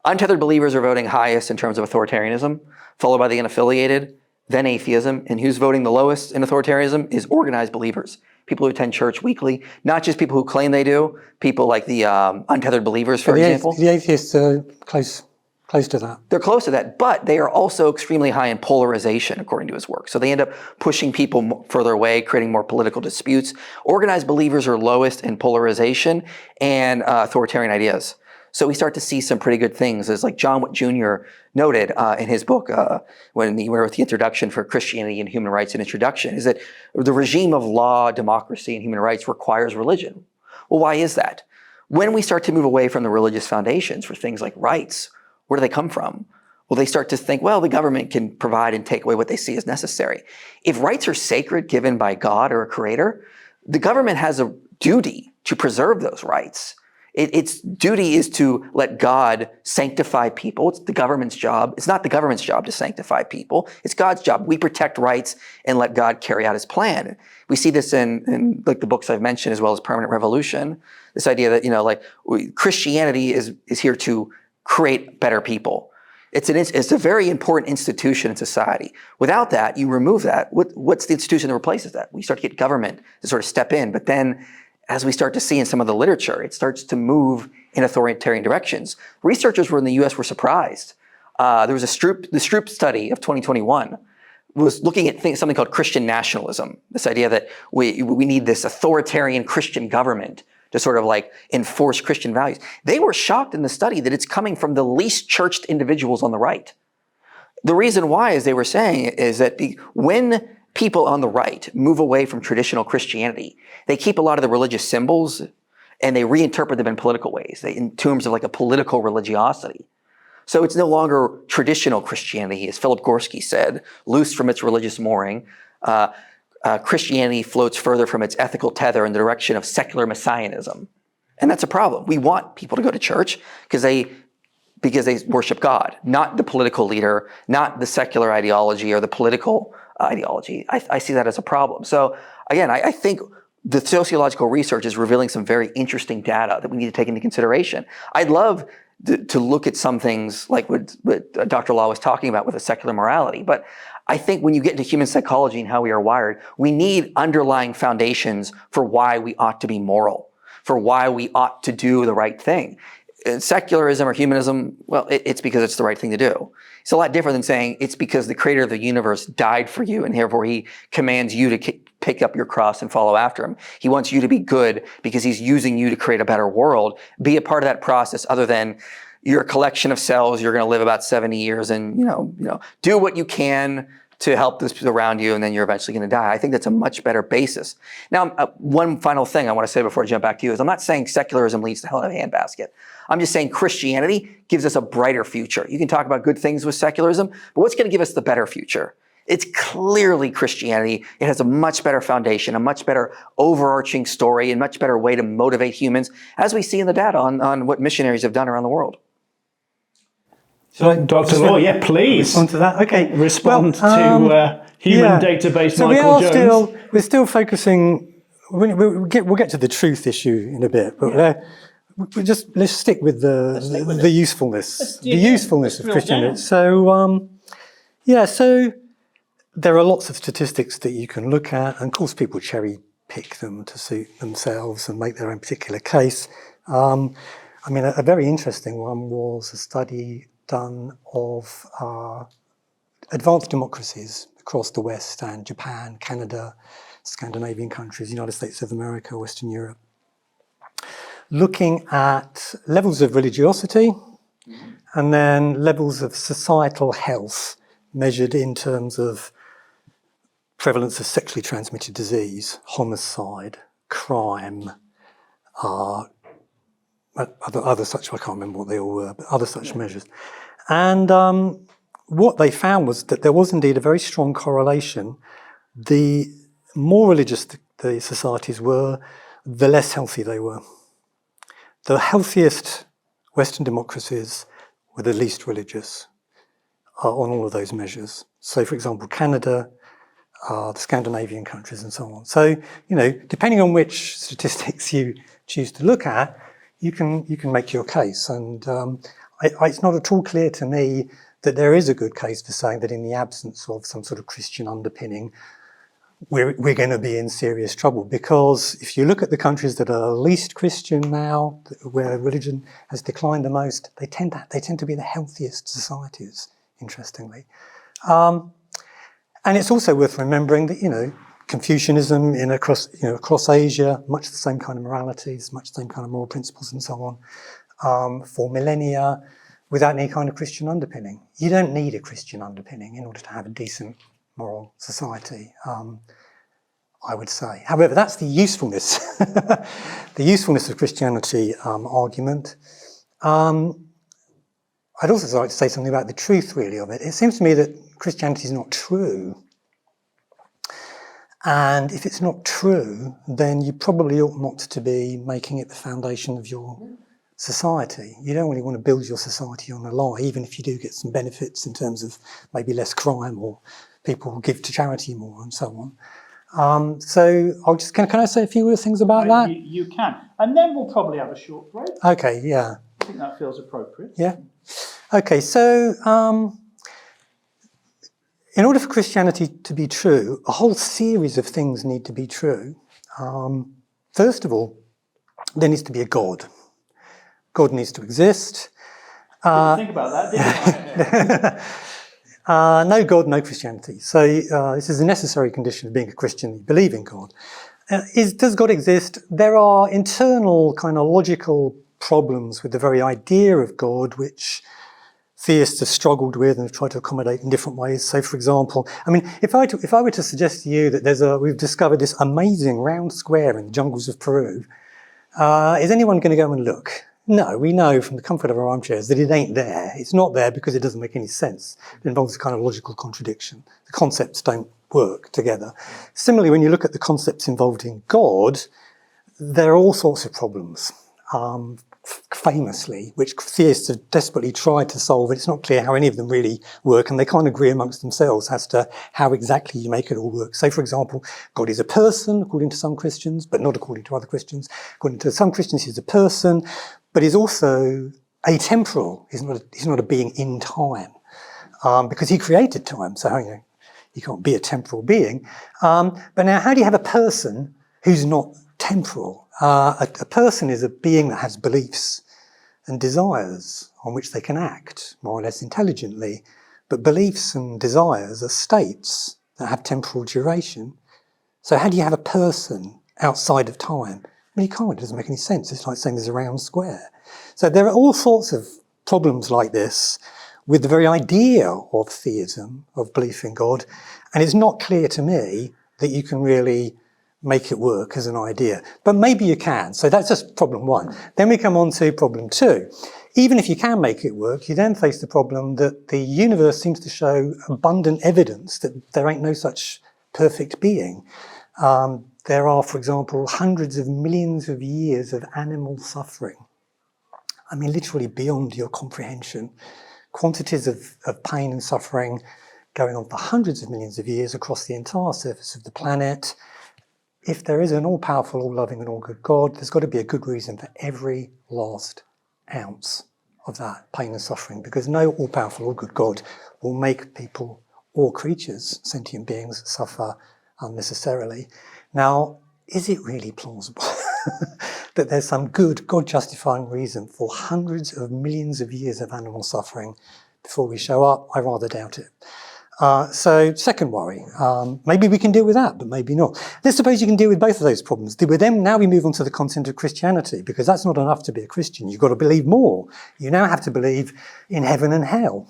Untethered believers are voting highest in terms of authoritarianism, followed by the unaffiliated, then atheism. And who's voting the lowest in authoritarianism is organized believers. People who attend church weekly, not just people who claim they do, people like the untethered believers, for example.
The atheists are close to that.
They're close to that, but they are also extremely high in polarization, according to his work. So they end up pushing people further away, creating more political disputes. Organized believers are lowest in polarization and authoritarian ideas. So we start to see some pretty good things, as like John Jr. noted in his book when he wrote the introduction for Christianity and Human Rights, an introduction, is that the regime of law, democracy, and human rights requires religion. Well, why is that? When we start to move away from the religious foundations for things like rights, where do they come from? Well, they start to think, well, the government can provide and take away what they see as necessary. If rights are sacred, given by God or a creator, the government has a duty to preserve those rights. Its duty is to let God sanctify people. It's the government's job. It's not the government's job to sanctify people. It's God's job. We protect rights and let God carry out his plan. We see this in like the books I've mentioned, as well as Permanent Revolution. This idea that, Christianity is here to create better people. It's a very important institution in society. Without that, you remove that. What's the institution that replaces that? We start to get government to sort of step in, but then as we start to see in some of the literature, it starts to move in authoritarian directions. Researchers in the US were surprised. There was the Stroop study of 2021 was looking at something called Christian nationalism. This idea that we need this authoritarian Christian government to sort of like enforce Christian values. They were shocked in the study that it's coming from the least churched individuals on the right. The reason why, as they were saying, is that when people on the right move away from traditional Christianity, they keep a lot of the religious symbols and they reinterpret them in political ways, in terms of like a political religiosity. So it's no longer traditional Christianity, as Philip Gorski said, loose from its religious mooring. Christianity floats further from its ethical tether in the direction of secular messianism. And that's a problem. We want people to go to church because they worship God, not the political leader, not the secular ideology or the political ideology. I see that as a problem. So again, I think the sociological research is revealing some very interesting data that we need to take into consideration. I'd love to look at some things like what Dr. Law was talking about with a secular morality, but I think when you get into human psychology and how we are wired, we need underlying foundations for why we ought to be moral, for why we ought to do the right thing. Secularism or humanism, well, it's because it's the right thing to do. It's a lot different than saying it's because the creator of the universe died for you and therefore he commands you to pick up your cross and follow after him. He wants you to be good because he's using you to create a better world. Be a part of that process other than you're a collection of cells, you're going to live about 70 years and, do what you can to help those people around you, and then you're eventually going to die. I think that's a much better basis. Now, one final thing I want to say before I jump back to you is I'm not saying secularism leads to hell in a handbasket. I'm just saying Christianity gives us a brighter future. You can talk about good things with secularism, but what's going to give us the better future? It's clearly Christianity. It has a much better foundation, a much better overarching story, and much better way to motivate humans, as we see in the data on what missionaries have done around the world.
Dr. Law, yeah, please.
Respond to that. Okay.
Respond to human database
so
Michael Jones.
We're still focusing. We'll get to the truth issue in a bit, but let's stick with the usefulness, the usefulness of Christianity. So so there are lots of statistics that you can look at, and of course people cherry pick them to suit themselves and make their own particular case. A very interesting one was a study done of advanced democracies across the West and Japan, Canada, Scandinavian countries, United States of America, Western Europe, looking at levels of religiosity and then levels of societal health measured in terms of prevalence of sexually transmitted disease, homicide, crime, other such, I can't remember what they all were, but other such measures. And what they found was that there was indeed a very strong correlation. The more religious the societies were, the less healthy they were. The healthiest Western democracies were the least religious on all of those measures. So, for example, Canada, the Scandinavian countries and so on. So, depending on which statistics you choose to look at, you can make your case. And it's not at all clear to me that there is a good case for saying that in the absence of some sort of Christian underpinning, we're going to be in serious trouble. Because if you look at the countries that are least Christian now, where religion has declined the most, they tend to be the healthiest societies, interestingly. And it's also worth remembering that, Confucianism across Asia, much the same kind of moralities, much the same kind of moral principles and so on, for millennia, without any kind of Christian underpinning. You don't need a Christian underpinning in order to have a decent moral society, I would say. However, that's the usefulness, the usefulness of Christianity argument. I'd also like to say something about the truth, really, of it. It seems to me that Christianity is not true. And if it's not true, then you probably ought not to be making it the foundation of your society. You don't really want to build your society on a lie, even if you do get some benefits in terms of maybe less crime or people will give to charity more and so on. So I'll just can I say a few things about that?
You can. And then we'll probably have a short break.
Okay, yeah.
I think that feels appropriate.
Yeah. Okay, so in order for Christianity to be true, a whole series of things need to be true. First of all, there needs to be a God. God needs to exist.
Didn't think about that, did you?
No God, no Christianity. So this is a necessary condition of being a Christian. You believe in God. Does God exist? There are internal kind of logical problems with the very idea of God, which theists have struggled with and have tried to accommodate in different ways. So, for example, if I were to suggest to you that we've discovered this amazing round square in the jungles of Peru, is anyone going to go and look? No, we know from the comfort of our armchairs that it ain't there. It's not there because it doesn't make any sense. It involves a kind of logical contradiction. The concepts don't work together. Similarly, when you look at the concepts involved in God, there are all sorts of problems, famously, which theists have desperately tried to solve. It's not clear how any of them really work, and they can't agree amongst themselves as to how exactly you make it all work. So, for example, God is a person, according to some Christians, but not according to other Christians. According to some Christians, he's a person, but he's also atemporal. He's not a being in time, because he created time. So, he can't be a temporal being. But now, how do you have a person who's not temporal? A person is a being that has beliefs and desires on which they can act, more or less intelligently. But beliefs and desires are states that have temporal duration. So how do you have a person outside of time? Well, you can't. It doesn't make any sense. It's like saying there's a round square. So there are all sorts of problems like this with the very idea of theism, of belief in God. And it's not clear to me that you can really make it work as an idea. But maybe you can. So that's just problem one. Then we come on to problem two. Even if you can make it work, you then face the problem that the universe seems to show abundant evidence that there ain't no such perfect being. There are, for example, hundreds of millions of years of animal suffering. Literally beyond your comprehension. Quantities of pain and suffering going on for hundreds of millions of years across the entire surface of the planet. If there is an all-powerful, all-loving and all-good God, there's got to be a good reason for every last ounce of that pain and suffering, because no all-powerful, all-good God will make people or creatures, sentient beings, suffer unnecessarily. Now, is it really plausible that there's some good, God-justifying reason for hundreds of millions of years of animal suffering before we show up? I rather doubt it. So, second worry, maybe we can deal with that, but maybe not. Let's suppose you can deal with both of those problems. With them, now we move on to the content of Christianity, because that's not enough to be a Christian. You've got to believe more. You now have to believe in heaven and hell.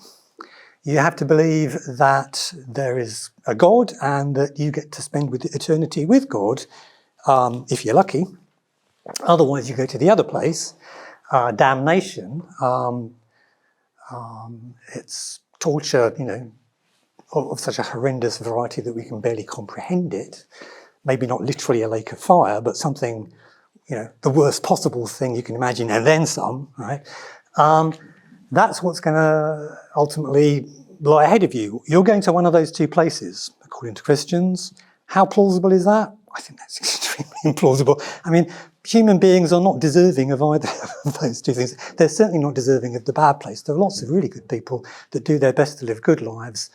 You have to believe that there is a God and that you get to spend eternity with God, if you're lucky. Otherwise, you go to the other place, damnation. It's torture, of such a horrendous variety that we can barely comprehend it. Maybe not literally a lake of fire, but something, the worst possible thing you can imagine, and then some, right? That's what's going to ultimately lie ahead of you. You're going to one of those two places, according to Christians. How plausible is that? I think that's extremely implausible. I mean, human beings are not deserving of either of those two things. They're certainly not deserving of the bad place. There are lots of really good people that do their best to live good lives,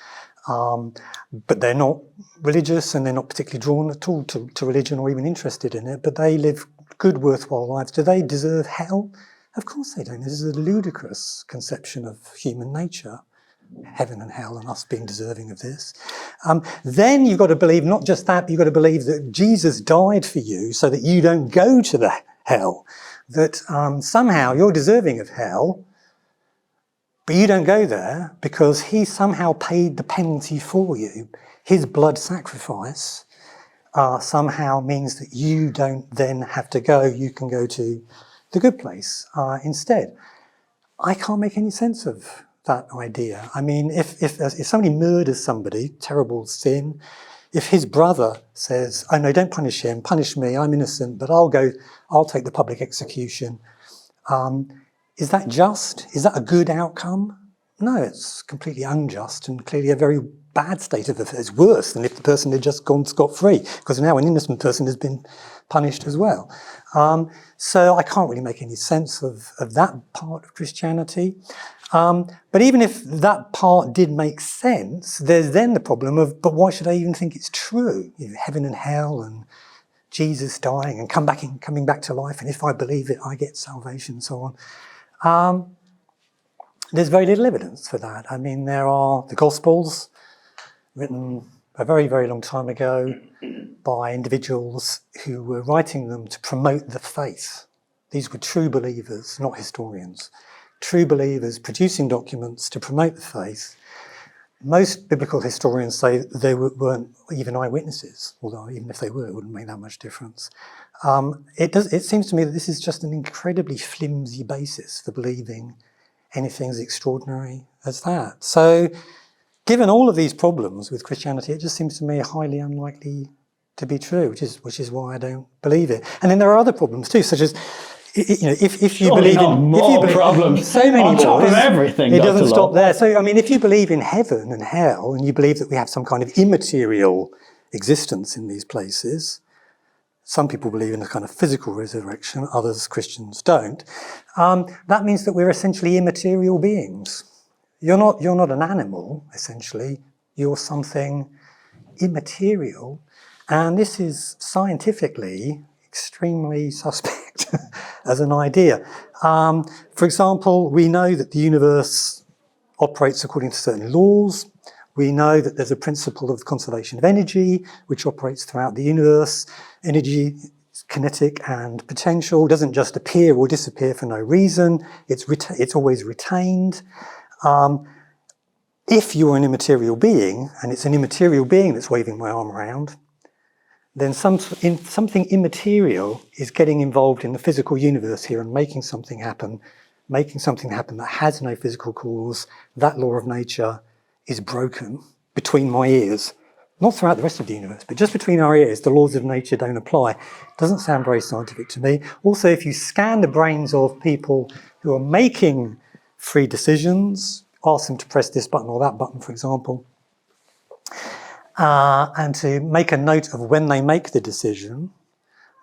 but they're not religious and they're not particularly drawn at all to religion or even interested in it, but they live good, worthwhile lives. Do they deserve hell? Of course they don't. This is a ludicrous conception of human nature, heaven and hell, and us being deserving of this. Then you've got to believe not just that, but you've got to believe that Jesus died for you so that you don't go to the hell, that somehow you're deserving of hell, but you don't go there because he somehow paid the penalty for you. His blood sacrifice somehow means that you don't then have to go. You can go to the good place instead. I can't make any sense of that idea. I mean, if somebody murders somebody, terrible sin, if his brother says, "Oh no, don't punish him, punish me, I'm innocent, but I'll take the public execution," is that just? Is that a good outcome? No, it's completely unjust and clearly a very bad state of affairs. Worse than if the person had just gone scot-free, because now an innocent person has been punished as well. So I can't really make any sense of that part of Christianity. But even if that part did make sense, there's then the problem of, but why should I even think it's true? Heaven and hell and Jesus dying and coming back to life, and if I believe it, I get salvation and so on. There's very little evidence for that. I mean, there are the Gospels, written a very, very long time ago by individuals who were writing them to promote the faith. These were true believers, not historians. True believers producing documents to promote the faith. Most biblical historians say they weren't even eyewitnesses, although even if they were, it wouldn't make that much difference. It seems to me that this is just an incredibly flimsy basis for believing anything as extraordinary as that. So, given all of these problems with Christianity, it just seems to me highly unlikely to be true, which is why I don't believe it. And then there are other problems too, such as if you believe in
problems,
so many
on top
more,
of everything,
it
Dr.
doesn't
Law.
stop there. So I mean, if you believe in heaven and hell, and you believe that we have some kind of immaterial existence in these places, some people believe in a kind of physical resurrection, others, Christians, don't. That means that we're essentially immaterial beings. You're not an animal, essentially. You're something immaterial. And this is scientifically extremely suspect as an idea. For example, we know that the universe operates according to certain laws. We know that there's a principle of conservation of energy, which operates throughout the universe. Energy is kinetic and potential, doesn't just appear or disappear for no reason. It's always retained. If you're an immaterial being, and it's an immaterial being that's waving my arm around, then something immaterial is getting involved in the physical universe here and making something happen that has no physical cause. That law of nature is broken between my ears. Not throughout the rest of the universe, but just between our ears, the laws of nature don't apply. It doesn't sound very scientific to me. Also, if you scan the brains of people who are making free decisions, ask them to press this button or that button, for example, and to make a note of when they make the decision,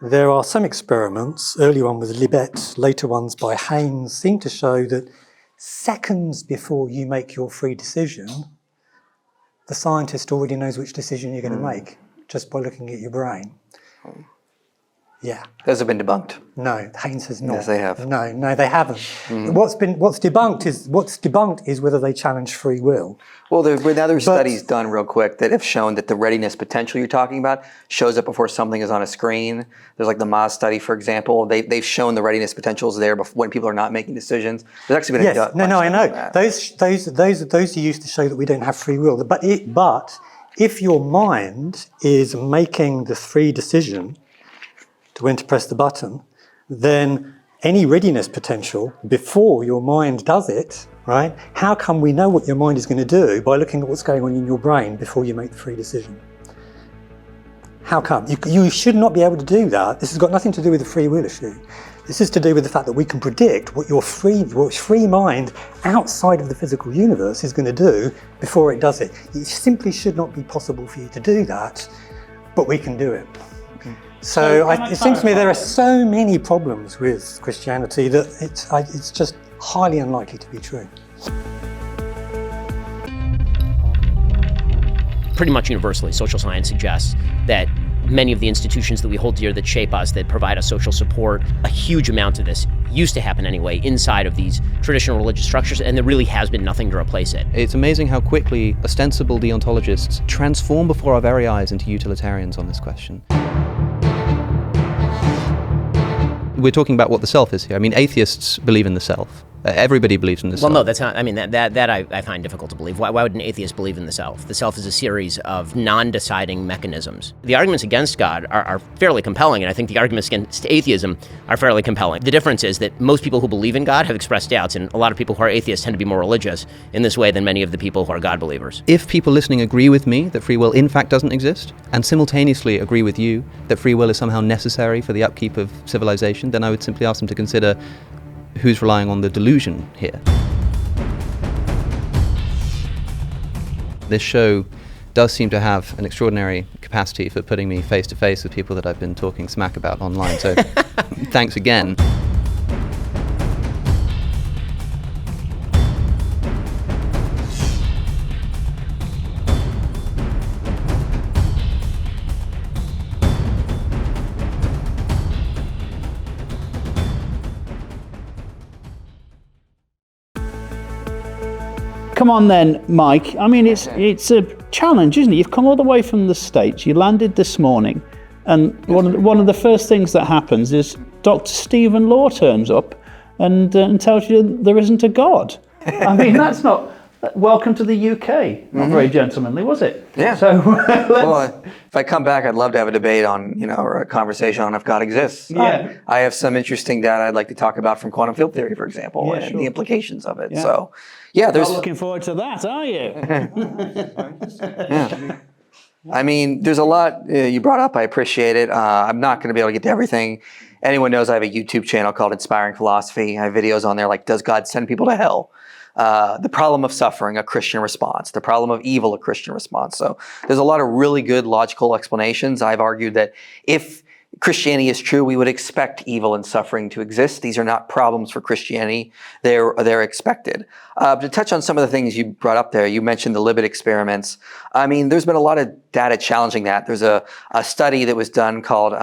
there are some experiments, early one with Libet, later ones by Haynes, seem to show that seconds before you make your free decision, the scientist already knows which decision you're going to make just by looking at your brain. Yeah.
Those have been debunked.
No, Haynes has not.
Yes, they have.
No, they haven't. What's debunked is whether they challenge free will.
Well, there have been other studies done real quick that have shown that the readiness potential you're talking about shows up before something is on a screen. There's like the Moz study, for example. They've shown the readiness potential is there before, when people are not making decisions. There's actually been
Yes, no, I know. Those are used to show that we don't have free will. But if your mind is making the free decision to when to press the button, then any readiness potential before your mind does it, right? How come we know what your mind is going to do by looking at what's going on in your brain before you make the free decision? How come? You should not be able to do that. This has got nothing to do with the free will issue. This is to do with the fact that we can predict what your free mind outside of the physical universe is going to do before it does it. It simply should not be possible for you to do that, but we can do it. So it seems to me there are so many problems with Christianity that it's just highly unlikely to be true.
Pretty much universally, social science suggests that many of the institutions that we hold dear that shape us, that provide us social support, a huge amount of this used to happen anyway inside of these traditional religious structures, and there really has been nothing to replace it.
It's amazing how quickly ostensible deontologists transform before our very eyes into utilitarians on this question. We're talking about what the self is here. I mean, atheists believe in the self. Everybody believes in the self.
Well, no, that's not. I mean, that I find difficult to believe. Why would an atheist believe in the self? The self is a series of non-deciding mechanisms. The arguments against God are fairly compelling, and I think the arguments against atheism are fairly compelling. The difference is that most people who believe in God have expressed doubts, and a lot of people who are atheists tend to be more religious in this way than many of the people who are God believers.
If people listening agree with me that free will in fact doesn't exist, and simultaneously agree with you that free will is somehow necessary for the upkeep of civilization, then I would simply ask them to consider who's relying on the delusion here. This show does seem to have an extraordinary capacity for putting me face to face with people that I've been talking smack about online, so thanks again.
Come on then, Mike. I mean, it's a challenge, isn't it? You've come all the way from the States. You landed this morning, and one of the first things that happens is Dr. Stephen Law turns up and tells you there isn't a God. I mean, that's not... Welcome to the UK. Not very gentlemanly, was it?
Yeah.
So
well, if I come back, I'd love to have a debate on, or a conversation on if God exists.
Yeah.
I have some interesting data I'd like to talk about from quantum field theory, for example, and the implications of it.
Yeah.
So, yeah, there's...
Not looking forward to that, are you?
Yeah. I mean, there's a lot you brought up. I appreciate it. I'm not going to be able to get to everything. Anyone knows I have a YouTube channel called Inspiring Philosophy. I have videos on there like, does God send people to hell? The problem of suffering, a Christian response. The problem of evil, a Christian response. So there's a lot of really good logical explanations. I've argued that if Christianity is true, we would expect evil and suffering to exist. These are not problems for Christianity. They're expected. To touch on some of the things you brought up there, you mentioned the Libet experiments. I mean, there's been a lot of data challenging that. There's a study that was done called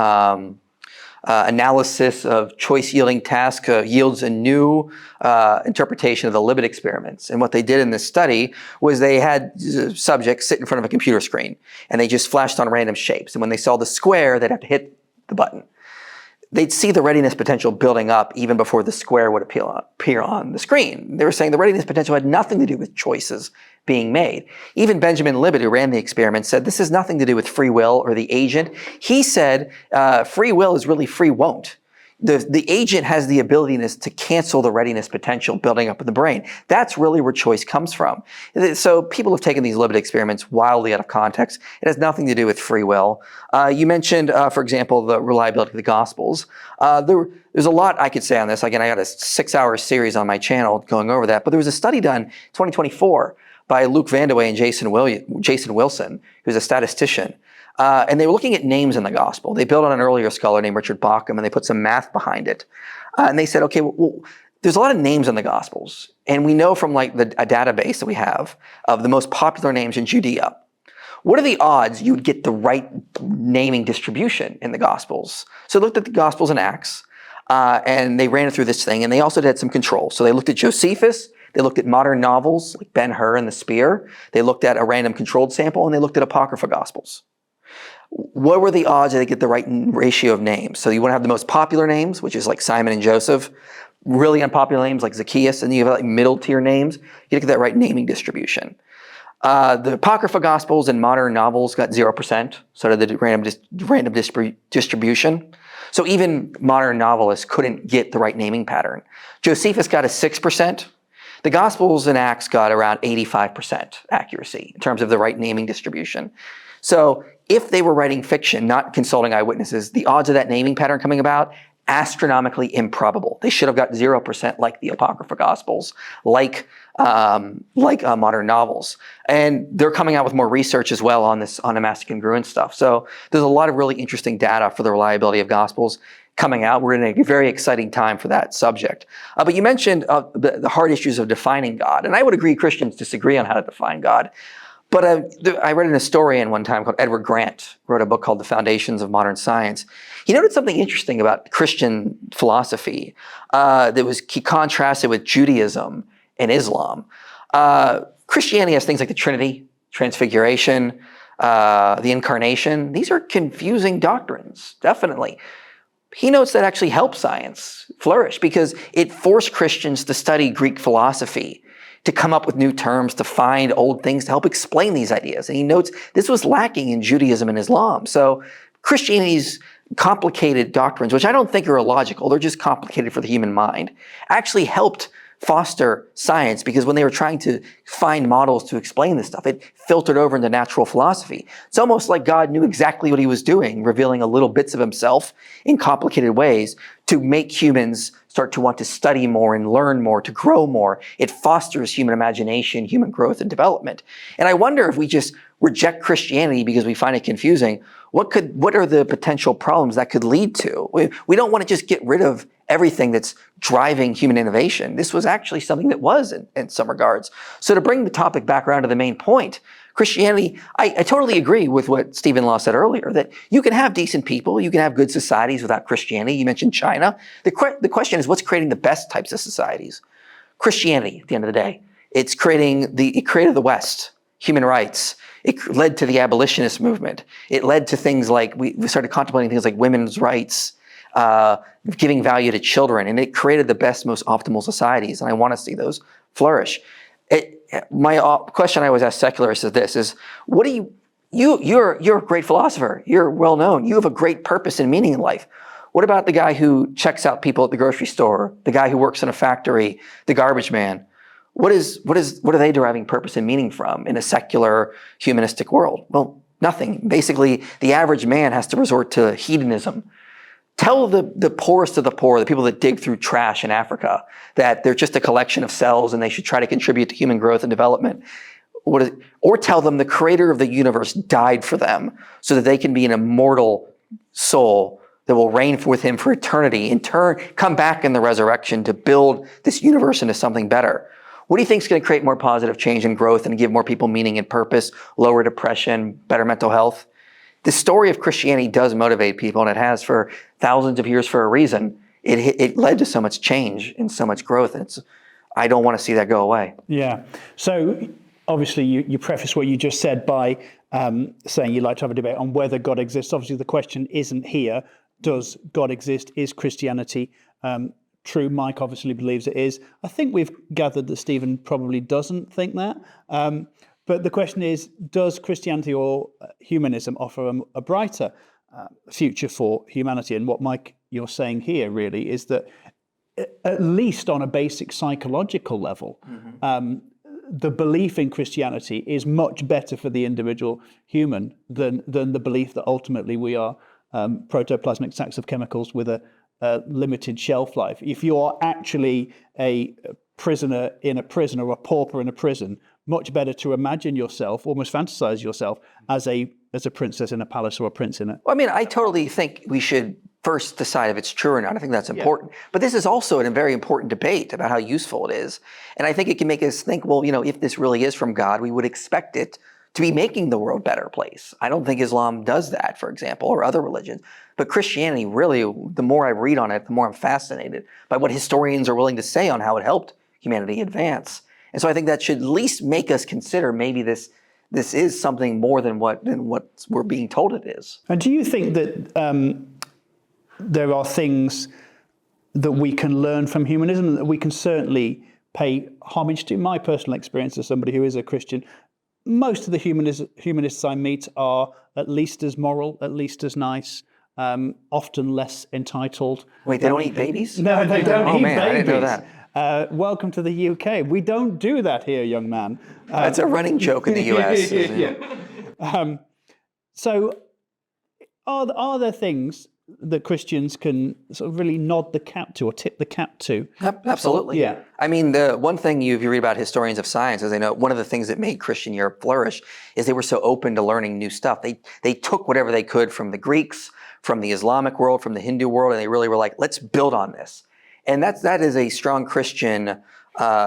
analysis of choice yielding task yields a new interpretation of the Libet experiments. And what they did in this study was they had subjects sit in front of a computer screen and they just flashed on random shapes. And when they saw the square, they'd have to hit the button. They'd see the readiness potential building up even before the square would appear on the screen. They were saying the readiness potential had nothing to do with choices being made. Even Benjamin Libet, who ran the experiment, said this has nothing to do with free will or the agent. He said free will is really free won't. The agent has the ability to cancel the readiness potential building up in the brain. That's really where choice comes from. So people have taken these Libet experiments wildly out of context. It has nothing to do with free will. You mentioned, for example, the reliability of the Gospels. There's a lot I could say on this. Again, I got a 6-hour series on my channel going over that. But there was a study done in 2024 by Luke Vandewey and Jason Wilson, who's a statistician. And they were looking at names in the gospel. They built on an earlier scholar named Richard Bauckham, and they put some math behind it. And they said, okay, well, there's a lot of names in the gospels. And we know from like a database that we have of the most popular names in Judea. what are the odds you would get the right naming distribution in the Gospels? So they looked at the Gospels and Acts, and they ran it through this thing, and they also did some control. So they looked at Josephus, they looked at modern novels like Ben-Hur and the Spear, they looked at a random controlled sample, and they looked at Apocrypha Gospels. What were the odds that they get the right ratio of names? So you want to have the most popular names, which is like Simon and Joseph, really unpopular names like Zacchaeus, and then you have like middle tier names. You get that right naming distribution. The Apocrypha Gospels and modern novels got 0%, so did the random distribution. So even modern novelists couldn't get the right naming pattern. Josephus got a 6%. The Gospels and Acts got around 85% accuracy in terms of the right naming distribution. So if they were writing fiction, not consulting eyewitnesses, the odds of that naming pattern coming about, astronomically improbable. They should have got 0% like the Apocrypha Gospels, like modern novels. And they're coming out with more research as well on this onomastic congruence stuff. So there's a lot of really interesting data for the reliability of Gospels coming out. We're in a very exciting time for that subject. But you mentioned the hard issues of defining God. And I would agree Christians disagree on how to define God. But I read an historian one time called Edward Grant, wrote a book called The Foundations of Modern Science. He noted something interesting about Christian philosophy he contrasted with Judaism and Islam. Christianity has things like the Trinity, Transfiguration, the Incarnation. These are confusing doctrines, definitely. He notes that actually helped science flourish because it forced Christians to study Greek philosophy, to come up with new terms, to find old things, to help explain these ideas. And he notes this was lacking in Judaism and Islam. So Christianity's complicated doctrines, which I don't think are illogical, they're just complicated for the human mind, actually helped foster science because when they were trying to find models to explain this stuff, it filtered over into natural philosophy. It's almost like God knew exactly what he was doing, revealing a little bits of himself in complicated ways to make humans start to want to study more and learn more, to grow more. It fosters human imagination, human growth and development. And I wonder if we just reject Christianity because we find it confusing, what are the potential problems that could lead to? We don't want to just get rid of everything that's driving human innovation. This was actually something that was in some regards. So to bring the topic back around to the main point, Christianity, I totally agree with what Stephen Law said earlier, that you can have decent people, you can have good societies without Christianity. You mentioned China. The question is, what's creating the best types of societies? Christianity, at the end of the day. It created the West, human rights. It led to the abolitionist movement. It led to things like, we started contemplating things like women's rights, giving value to children, and it created the best, most optimal societies, and I want to see those flourish. My question I always ask secularists is this, is what do you're a great philosopher, you're well known, you have a great purpose and meaning in life. What about the guy who checks out people at the grocery store, the guy who works in a factory, the garbage man? What are they deriving purpose and meaning from in a secular, humanistic world? Well, nothing. Basically, the average man has to resort to hedonism. Tell the poorest of the poor, the people that dig through trash in Africa, that they're just a collection of cells and they should try to contribute to human growth and development. Or tell them the creator of the universe died for them so that they can be an immortal soul that will reign with him for eternity, in turn come back in the resurrection to build this universe into something better. What do you think is going to create more positive change and growth and give more people meaning and purpose, lower depression, better mental health? The story of Christianity does motivate people, and it has for thousands of years for a reason. It led to so much change and so much growth, and I don't want to see that go away.
Yeah. So obviously you preface what you just said by saying you'd like to have a debate on whether God exists. Obviously the question isn't here, does God exist? Is Christianity true? Mike obviously believes it is. I think we've gathered that Stephen probably doesn't think that. But the question is, does Christianity or humanism offer a brighter future for humanity? And what, Mike, you're saying here really is that at least on a basic psychological level, the belief in Christianity is much better for the individual human than the belief that ultimately we are protoplasmic sacks of chemicals with a limited shelf life. If you are actually a prisoner in a prison or a pauper in a prison, much better to imagine yourself, almost fantasize yourself as a princess in a palace or a prince in it.
Well, I mean, I totally think we should first decide if it's true or not. I think that's important. Yeah. But this is also a very important debate about how useful it is. And I think it can make us think, well, if this really is from God, we would expect it to be making the world a better place. I don't think Islam does that, for example, or other religions. But Christianity, really, the more I read on it, the more I'm fascinated by what historians are willing to say on how it helped humanity advance. And so I think that should at least make us consider maybe this is something more than what we're being told it is.
And do you think that there are things that we can learn from humanism that we can certainly pay homage to? My personal experience as somebody who is a Christian, most of the humanists I meet are at least as moral, at least as nice, often less entitled.
Wait, they don't eat babies?
No, they don't eat babies.
I didn't know that.
Welcome to the UK. We don't do that here, young man.
That's a running joke in the US.
So are there things that Christians can sort of really nod the cap to or tip the cap to?
Absolutely.
Yeah.
I mean, the one thing if you read about historians of science is they know one of the things that made Christian Europe flourish is they were so open to learning new stuff. They took whatever they could from the Greeks, from the Islamic world, from the Hindu world, and they really were like, let's build on this. And that is a strong Christian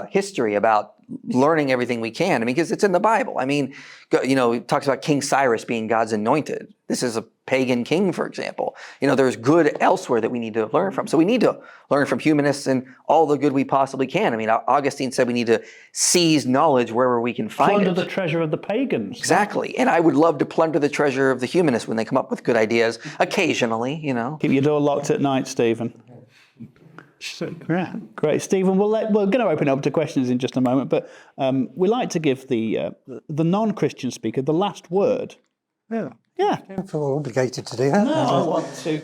history about learning everything we can. I mean, because it's in the Bible. I mean, it talks about King Cyrus being God's anointed. This is a pagan king, for example. There's good elsewhere that we need to learn from. So we need to learn from humanists and all the good we possibly can. I mean, Augustine said we need to seize knowledge wherever we can find it.
Plunder the treasure of the pagans.
Exactly. And I would love to plunder the treasure of the humanists when they come up with good ideas, occasionally,
Keep your door locked at night, Stephen. Yeah, great, Stephen. We're going to open up to questions in just a moment, but we like to give the non-Christian speaker the last word.
Yeah.
Yeah.
I don't feel obligated to do that.
No, I want to.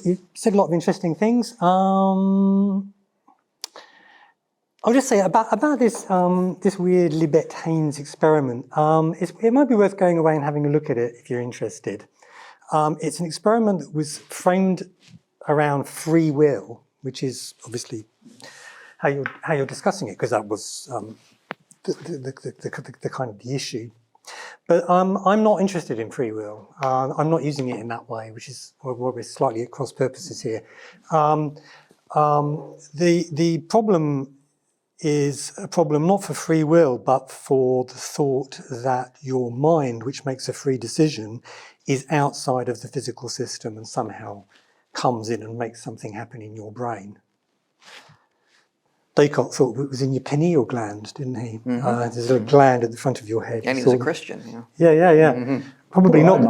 You said a lot of interesting things. I'll just say about this weird Libet-Haynes experiment. It might be worth going away and having a look at it if you're interested. It's an experiment that was framed around free will, which is obviously how you're discussing it, because that was the kind of the issue. But I'm not interested in free will. I'm not using it in that way, which is where we're slightly at cross purposes here. The problem is a problem not for free will, but for the thought that your mind, which makes a free decision, is outside of the physical system and somehow comes in and makes something happen in your brain. Descartes thought it was in your pineal gland, didn't he? Mm-hmm. There's a gland at the front of your head.
And he was a Christian.
Yeah. Mm-hmm. Probably not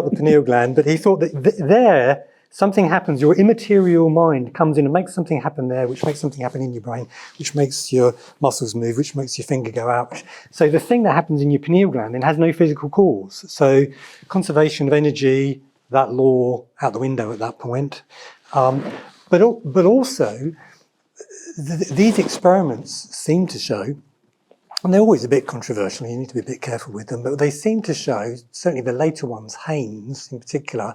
the pineal gland, but he thought that there something happens. Your immaterial mind comes in and makes something happen there, which makes something happen in your brain, which makes your muscles move, which makes your finger go out. So the thing that happens in your pineal gland then has no physical cause. So conservation of energy, that law out the window at that point. But also, these experiments seem to show, and they're always a bit controversial, you need to be a bit careful with them, but they seem to show, certainly the later ones, Haynes in particular,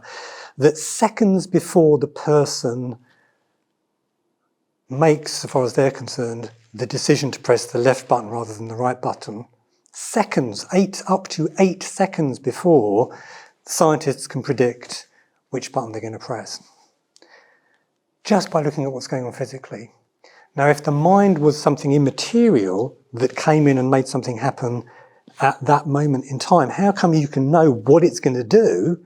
that seconds before the person makes, as far as they're concerned, the decision to press the left button rather than the right button, up to 8 seconds before, scientists can predict which button they're going to press, just by looking at what's going on physically. Now, if the mind was something immaterial that came in and made something happen at that moment in time, how come you can know what it's going to do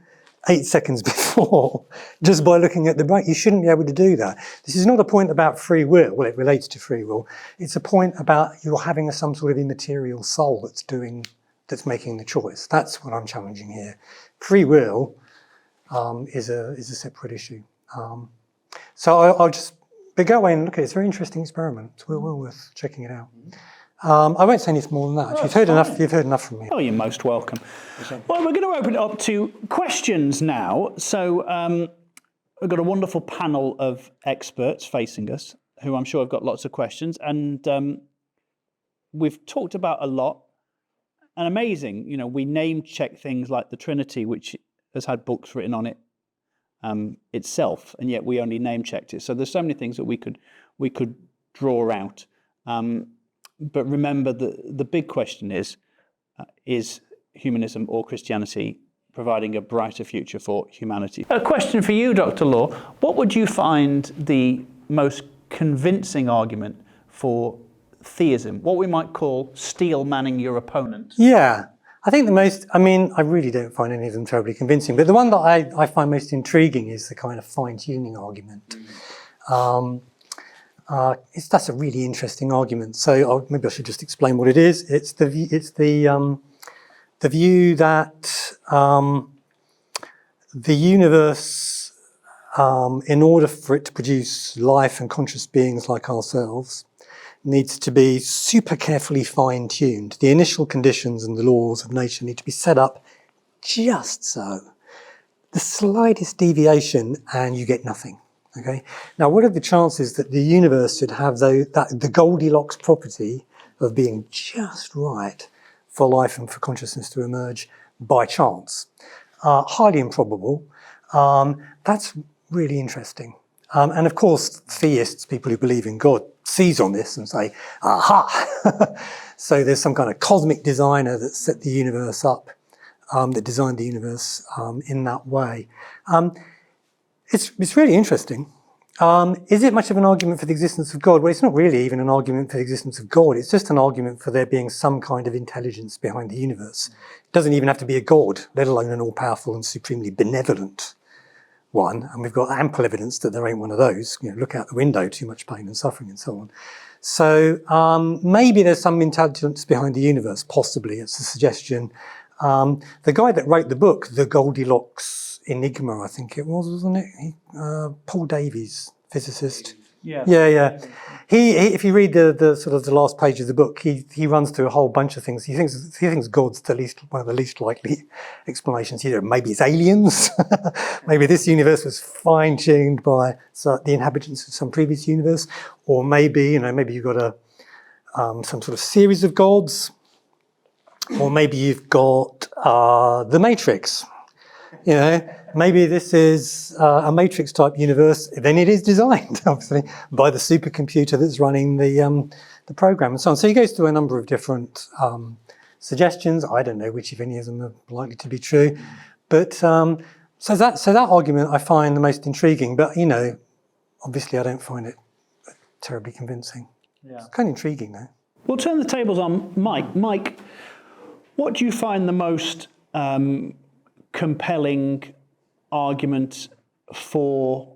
8 seconds before just by looking at the brain? You shouldn't be able to do that. This is not a point about free will. Well, it relates to free will. It's a point about you're having some sort of immaterial soul that's making the choice. That's what I'm challenging here. Free will is a separate issue. So I'll just go away and look at it. It's a very interesting experiment. It's well worth checking it out. I won't say anything more than that. You've heard enough from me.
Oh, you're most welcome. Well, we're going to open it up to questions now. So we've got a wonderful panel of experts facing us, who I'm sure have got lots of questions. And we've talked about a lot. And amazing, we name check things like the Trinity, which has had books written on it itself, and yet we only name checked it. So there's so many things that we could draw out. But remember, the big question is humanism or Christianity providing a brighter future for humanity? A question for you, Dr. Law. What would you find the most convincing argument for theism, what we might call steel manning your opponent.
Yeah. I think I really don't find any of them terribly convincing, but the one that I find most intriguing is the kind of fine-tuning argument. That's a really interesting argument. So maybe I should just explain what it is. It's the view that the universe, in order for it to produce life and conscious beings like ourselves, needs to be super carefully fine-tuned. The initial conditions and the laws of nature need to be set up just so. The slightest deviation and you get nothing. Okay. Now, what are the chances that the universe should have the Goldilocks property of being just right for life and for consciousness to emerge by chance? Highly improbable. That's really interesting. And of course, theists, people who believe in God, seize on this and say, aha! So there's some kind of cosmic designer that set the universe up, that designed the universe in that way. It's really interesting. Is it much of an argument for the existence of God? Well, it's not really even an argument for the existence of God. It's just an argument for there being some kind of intelligence behind the universe. It doesn't even have to be a God, let alone an all-powerful and supremely benevolent one. And we've got ample evidence that there ain't one of those. Look out the window, too much pain and suffering and so on. So maybe there's some intelligence behind the universe, possibly. It's a suggestion. The guy that wrote the book, The Goldilocks Enigma, I think it was, wasn't it? Paul Davies, physicist. Yeah. He if you read the sort of the last page of the book, he runs through a whole bunch of things. He thinks God's one of the least likely explanations. Maybe it's aliens. Maybe this universe was fine-tuned by the inhabitants of some previous universe, or maybe you've got some sort of series of gods, or maybe you've got the Matrix. Maybe this is a Matrix-type universe. Then it is designed, obviously, by the supercomputer that's running the program and so on. So he goes through a number of different suggestions. I don't know which, if any of them, are likely to be true. But so that argument I find the most intriguing. But obviously I don't find it terribly convincing. Yeah. It's kind of intriguing, though.
We'll turn the tables on Mike. Mike, what do you find the most compelling argument for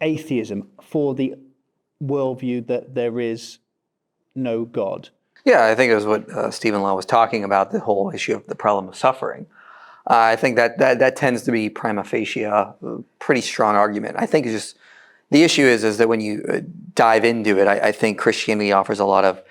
atheism, for the worldview that there is no God?
Yeah, I think it was what Stephen Law was talking about, the whole issue of the problem of suffering. I think that tends to be prima facie a pretty strong argument. I think it's just, the issue is that when you dive into it, I think Christianity offers a lot of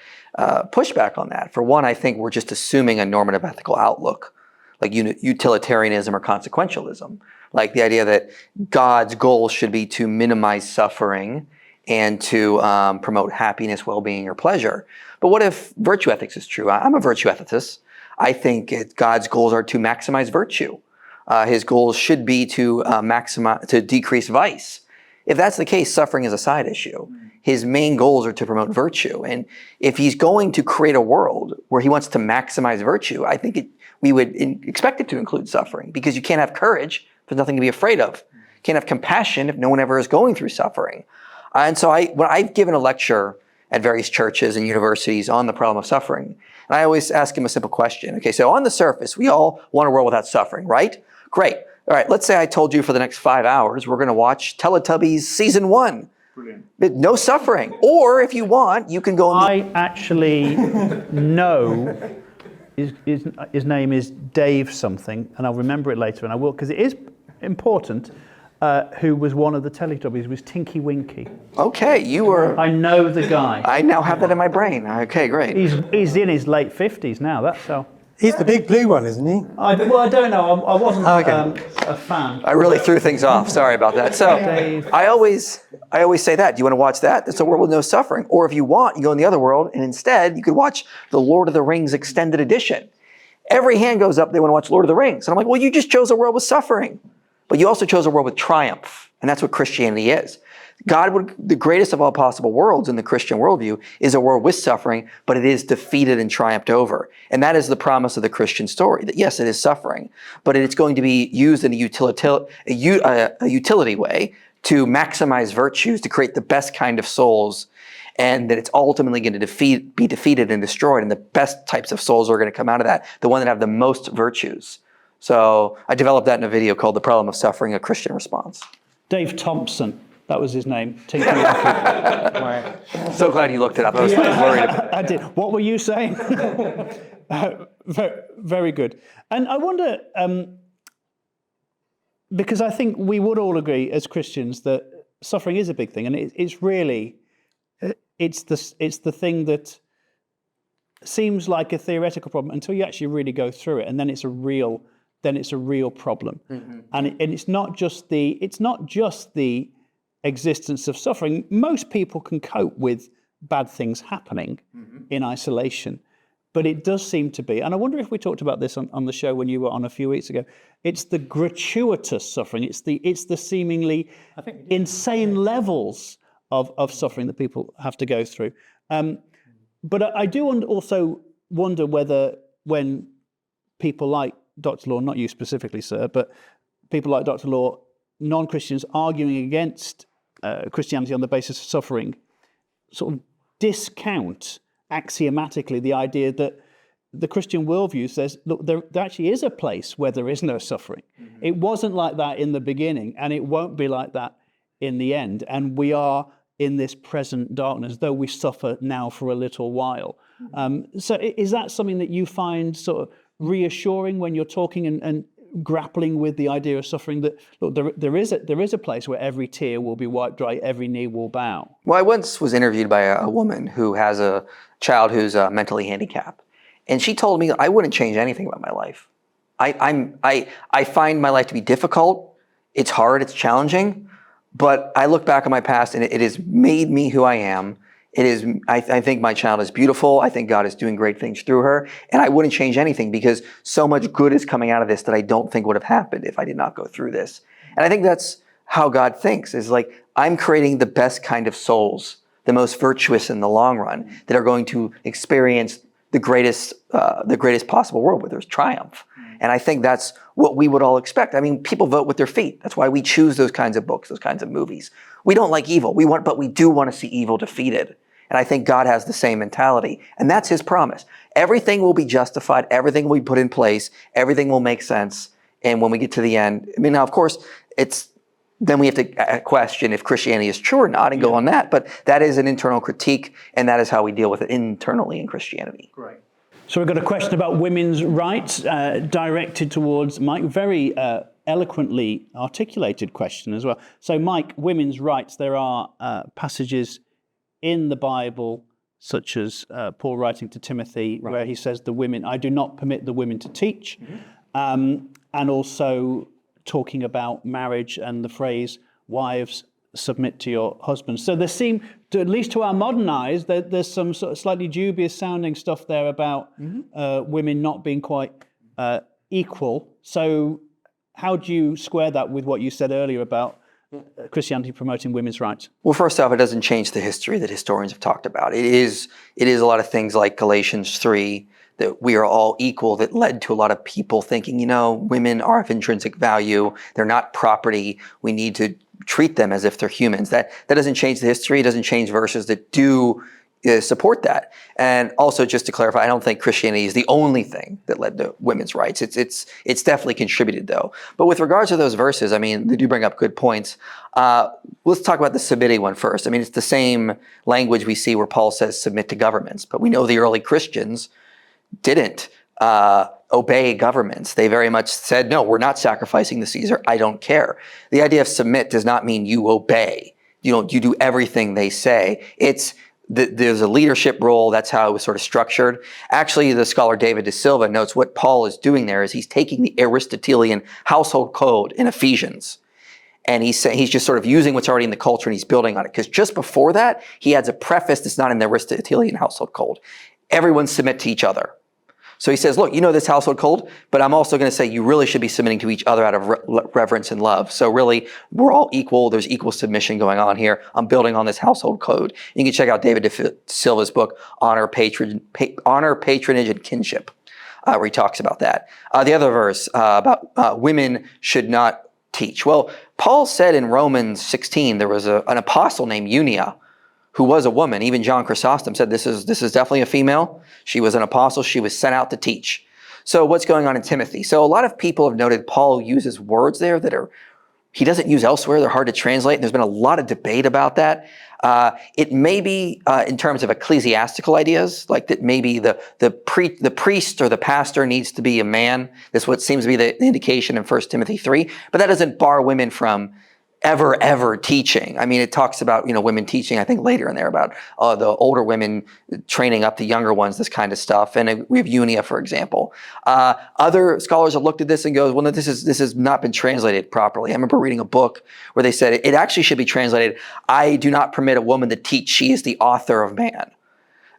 pushback on that. For one, I think we're just assuming a normative ethical outlook, like utilitarianism or consequentialism, like the idea that God's goal should be to minimize suffering and to promote happiness, well-being, or pleasure. But what if virtue ethics is true? I'm a virtue ethicist. I think God's goals are to maximize virtue. His goals should be to decrease vice. If that's the case, suffering is a side issue. His main goals are to promote virtue. And if he's going to create a world where he wants to maximize virtue, I think we would expect it to include suffering, because you can't have courage if there's nothing to be afraid of. You can't have compassion if no one ever is going through suffering. And so when I've given a lecture at various churches and universities on the problem of suffering, and I always ask them a simple question. Okay, so on the surface, we all want a world without suffering, right? Great. All right, let's say I told you for the next 5 hours, we're going to watch Teletubbies Season 1. Brilliant. No suffering. Or if you want, you can go...
I actually know... His name is Dave something, and I'll remember it later, and I will, because it is important, who was one of the Teletubbies, was Tinky Winky.
Okay, you were...
I know the guy.
I now have that in my brain. Okay, great.
He's in his late 50s now, that's so...
He's the big blue one, isn't he?
I don't know. I wasn't a fan.
I really threw things off. Sorry about that. So I always say that. Do you want to watch that? That's a world with no suffering. Or if you want, you go in the other world, and instead you could watch the Lord of the Rings extended edition. Every hand goes up. They want to watch Lord of the Rings. And I'm like, well, you just chose a world with suffering. But you also chose a world with triumph. And that's what Christianity is. The greatest of all possible worlds in the Christian worldview is a world with suffering, but it is defeated and triumphed over. And that is the promise of the Christian story, that yes, it is suffering, but it's going to be used in a utility way to maximize virtues, to create the best kind of souls, and that it's ultimately going to be defeated and destroyed, and the best types of souls are going to come out of that, the one that have the most virtues. So I developed that in a video called The Problem of Suffering, a Christian Response.
Dave Thompson, that was his name. So
glad you looked it up. I was worried about it.
I did. What were you saying? Very good. And I wonder, because I think we would all agree as Christians that suffering is a big thing, and it's really, it's the thing that seems like a theoretical problem until you actually really go through it, and then it's a real problem. Mm-hmm. And it's not just the existence of suffering. Most people can cope with bad things happening in isolation, but it does seem to be, and I wonder if we talked about this on the show when you were on a few weeks ago, it's the gratuitous suffering, it's the seemingly insane levels of suffering that people have to go through. But I do also wonder whether when people like Dr. Law, not you specifically, sir, but people like Dr. Law, non-Christians arguing against Christianity on the basis of suffering, sort of discount axiomatically the idea that the Christian worldview says, look, there actually is a place where there is no suffering. Mm-hmm. It wasn't like that in the beginning, and it won't be like that in the end. And we are in this present darkness, though we suffer now for a little while. Mm-hmm. So is that something that you find sort of reassuring when you're talking and grappling with the idea of suffering, that look, there is a place where every tear will be wiped dry, every knee will bow?
Well, I once was interviewed by a woman who has a child who's mentally handicapped, and she told me I wouldn't change anything about my life. I find my life to be difficult. It's hard. It's challenging, but I look back on my past, and it has made me who I am. It is. I think my child is beautiful. I think God is doing great things through her, and I wouldn't change anything because so much good is coming out of this that I don't think would have happened if I did not go through this. And I think that's how God thinks, is like, I'm creating the best kind of souls, the most virtuous in the long run, that are going to experience the greatest possible world where there's triumph. And I think that's what we would all expect. I mean, people vote with their feet. That's why we choose those kinds of books, those kinds of movies. We don't like evil, but we do want to see evil defeated. And I think God has the same mentality. And that's his promise. Everything will be justified. Everything will be put in place. Everything will make sense. And when we get to the end, I mean, now, of course, then we have to question if Christianity is true or not and go on that. But that is an internal critique, and that is how we deal with it internally in Christianity.
Great. So we've got a question about women's rights directed towards Mike. Very eloquently articulated question as well. So Mike, women's rights, there are passages in the Bible, such as Paul writing to Timothy, where he says, I do not permit the women to teach. Mm-hmm. And also talking about marriage and the phrase, wives, submit to your husbands. So there seem, at least to our modern eyes, there's some sort of slightly dubious sounding stuff there about women not being quite equal. So how do you square that with what you said earlier about Christianity promoting women's rights?
Well, first off, it doesn't change the history that historians have talked about. It is a lot of things like Galatians 3, that we are all equal, that led to a lot of people thinking, women are of intrinsic value. They're not property. We need to treat them as if they're humans. That doesn't change the history. It doesn't change verses that do support that. And also, just to clarify, I don't think Christianity is the only thing that led to women's rights. It's definitely contributed, though. But with regards to those verses, I mean, they do bring up good points. Let's talk about the submitting one first. I mean, it's the same language we see where Paul says submit to governments, but we know the early Christians didn't obey governments. They very much said, no, we're not sacrificing to Caesar. I don't care. The idea of submit does not mean you obey. You do everything they say. There's a leadership role. That's how it was sort of structured. Actually, the scholar David de Silva notes what Paul is doing there is he's taking the Aristotelian household code in Ephesians, and he's just sort of using what's already in the culture and he's building on it. Because just before that, he adds a preface that's not in the Aristotelian household code. Everyone submit to each other. So he says, look, this household code, but I'm also going to say you really should be submitting to each other out of reverence and love. So really, we're all equal. There's equal submission going on here. I'm building on this household code. You can check out David de Silva's book, Honor, Patronage, and Kinship, where he talks about that. The other verse about women should not teach. Well, Paul said in Romans 16, there was an apostle named Eunia who was a woman. Even John Chrysostom said this is definitely a female. She was an apostle. She was sent out to teach. So what's going on in Timothy? So a lot of people have noted Paul uses words there that he doesn't use elsewhere. They're hard to translate. And there's been a lot of debate about that. It may be in terms of ecclesiastical ideas, like that maybe the priest or the pastor needs to be a man. That's what seems to be the indication in 1 Timothy 3. But that doesn't bar women from ever teaching. I mean, it talks about, women teaching, I think later in there about the older women training up the younger ones, this kind of stuff. And we have Unia, for example. Other scholars have looked at this and go, well, no, this has not been translated properly. I remember reading a book where they said it actually should be translated, I do not permit a woman to teach, she is the author of man.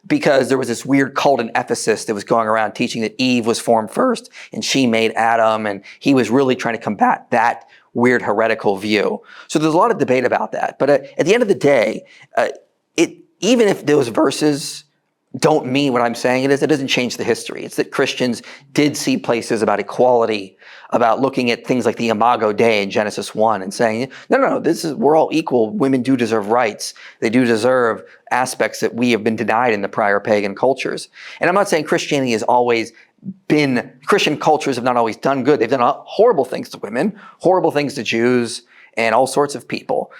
Because there was this weird cult in Ephesus that was going around teaching that Eve was formed first and she made Adam, and he was really trying to combat that weird heretical view. So there's a lot of debate about that. But at the end of the day, even if those verses don't mean what I'm saying it doesn't change the history. It's that Christians did see places about equality, about looking at things like the Imago Dei in Genesis 1 and saying, no, we're all equal. Women do deserve rights. They do deserve aspects that we have been denied in the prior pagan cultures. And I'm not saying Christianity has always Christian cultures have not always done good. They've done horrible things to women, horrible things to Jews, and all sorts of people.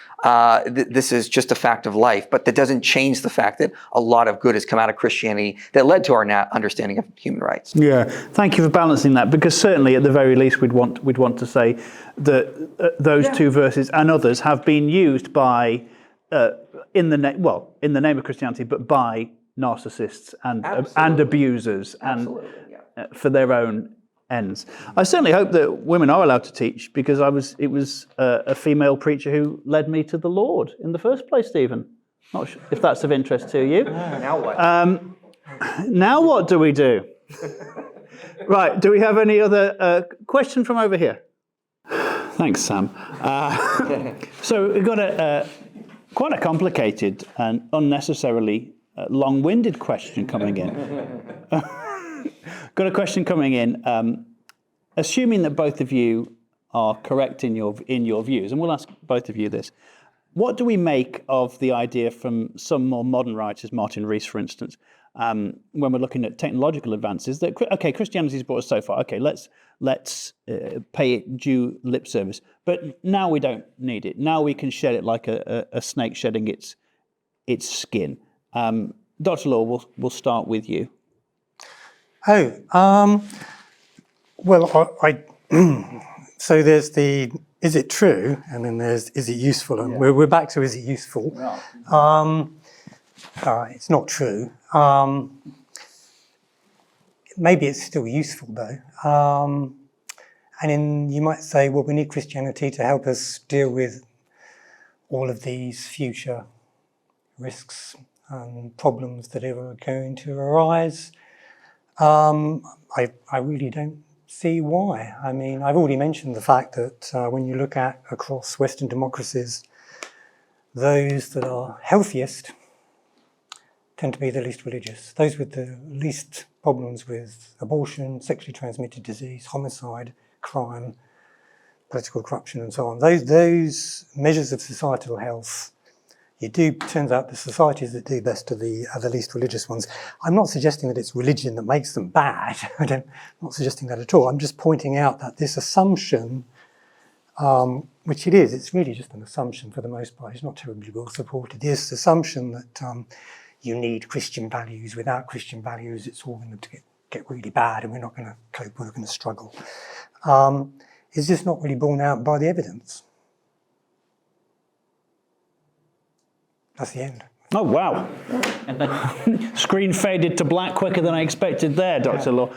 This is just a fact of life, but that doesn't change the fact that a lot of good has come out of Christianity that led to our understanding of human rights.
Yeah, thank you for balancing that, because certainly at the very least we'd want to say that those two verses and others have been used by in the name of Christianity, but by narcissists and abusers and for their own ends. I certainly hope that women are allowed to teach, because it was a female preacher who led me to the Lord in the first place, Stephen. Not sure if that's of interest to you.
Now what?
Now what do we do? Right, do we have any other question from over here? Thanks, Sam. So we've got quite a complicated and unnecessarily long-winded question coming in. Got a question coming in. Assuming that both of you are correct in your views, and we'll ask both of you this, what do we make of the idea from some more modern writers, Martin Rees, for instance, when we're looking at technological advances, that Christianity's brought us so far. Okay, let's pay it due lip service, but now we don't need it. Now we can shed it like a snake shedding its skin. Dr. Law, we'll start with you.
Well, so there's the, is it true? And then there's, is it useful? And we're back to, is it useful? Yeah. It's not true. Maybe it's still useful though. And then you might say, well, we need Christianity to help us deal with all of these future risks and problems that are going to arise. I really don't see why. I mean, I've already mentioned the fact that when you look at across Western democracies, those that are healthiest tend to be the least religious. Those with the least problems with abortion, sexually transmitted disease, homicide, crime, political corruption and so on. Those measures of societal health, turns out the societies that do best are the least religious ones. I'm not suggesting that it's religion that makes them bad. I'm not suggesting that at all. I'm just pointing out that this assumption, which it is, it's really just an assumption for the most part. It's not terribly well supported. This assumption that you need Christian values. Without Christian values, it's all going to get really bad and we're not going to cope, we're going to struggle. It's just not really borne out by the evidence. That's the end.
Oh, wow. Screen faded to black quicker than I expected there, Dr. Law.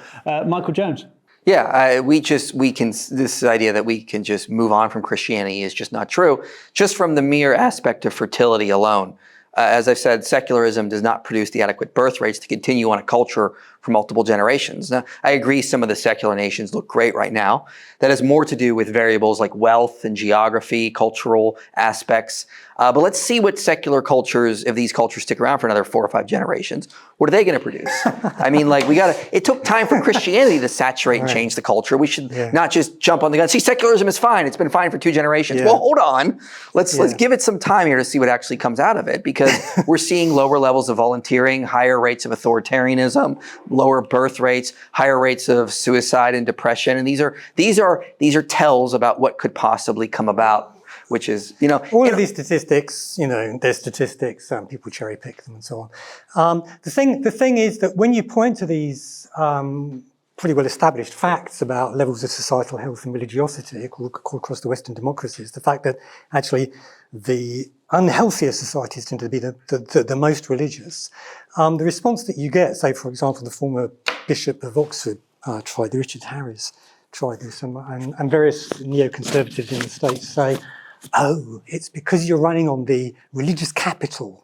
Michael Jones.
Yeah, this idea that we can just move on from Christianity is just not true, just from the mere aspect of fertility alone. As I've said, secularism does not produce the adequate birth rates to continue on a culture for multiple generations. Now, I agree some of the secular nations look great right now. That has more to do with variables like wealth and geography, cultural aspects. But let's see what secular cultures, if these cultures stick around for another 4 or 5 generations, what are they going to produce? I mean, like it took time for Christianity to saturate and change the culture. We should not just jump on the gun. See, secularism is fine. It's been fine for 2 generations. Well, hold on. Let's give it some time here to see what actually comes out of it, because because we're seeing lower levels of volunteering, higher rates of authoritarianism, lower birth rates, higher rates of suicide and depression. And these are tells about what could possibly come about. Which is,
all of these statistics, they're statistics, people cherry pick them and so on. The thing is that when you point to these pretty well established facts about levels of societal health and religiosity across the Western democracies, the fact that actually the unhealthier societies tend to be the most religious, the response that you get, say, for example, the former Bishop of Oxford Richard Harris tried this, and various neoconservatives in the States say, oh, it's because you're running on the religious capital.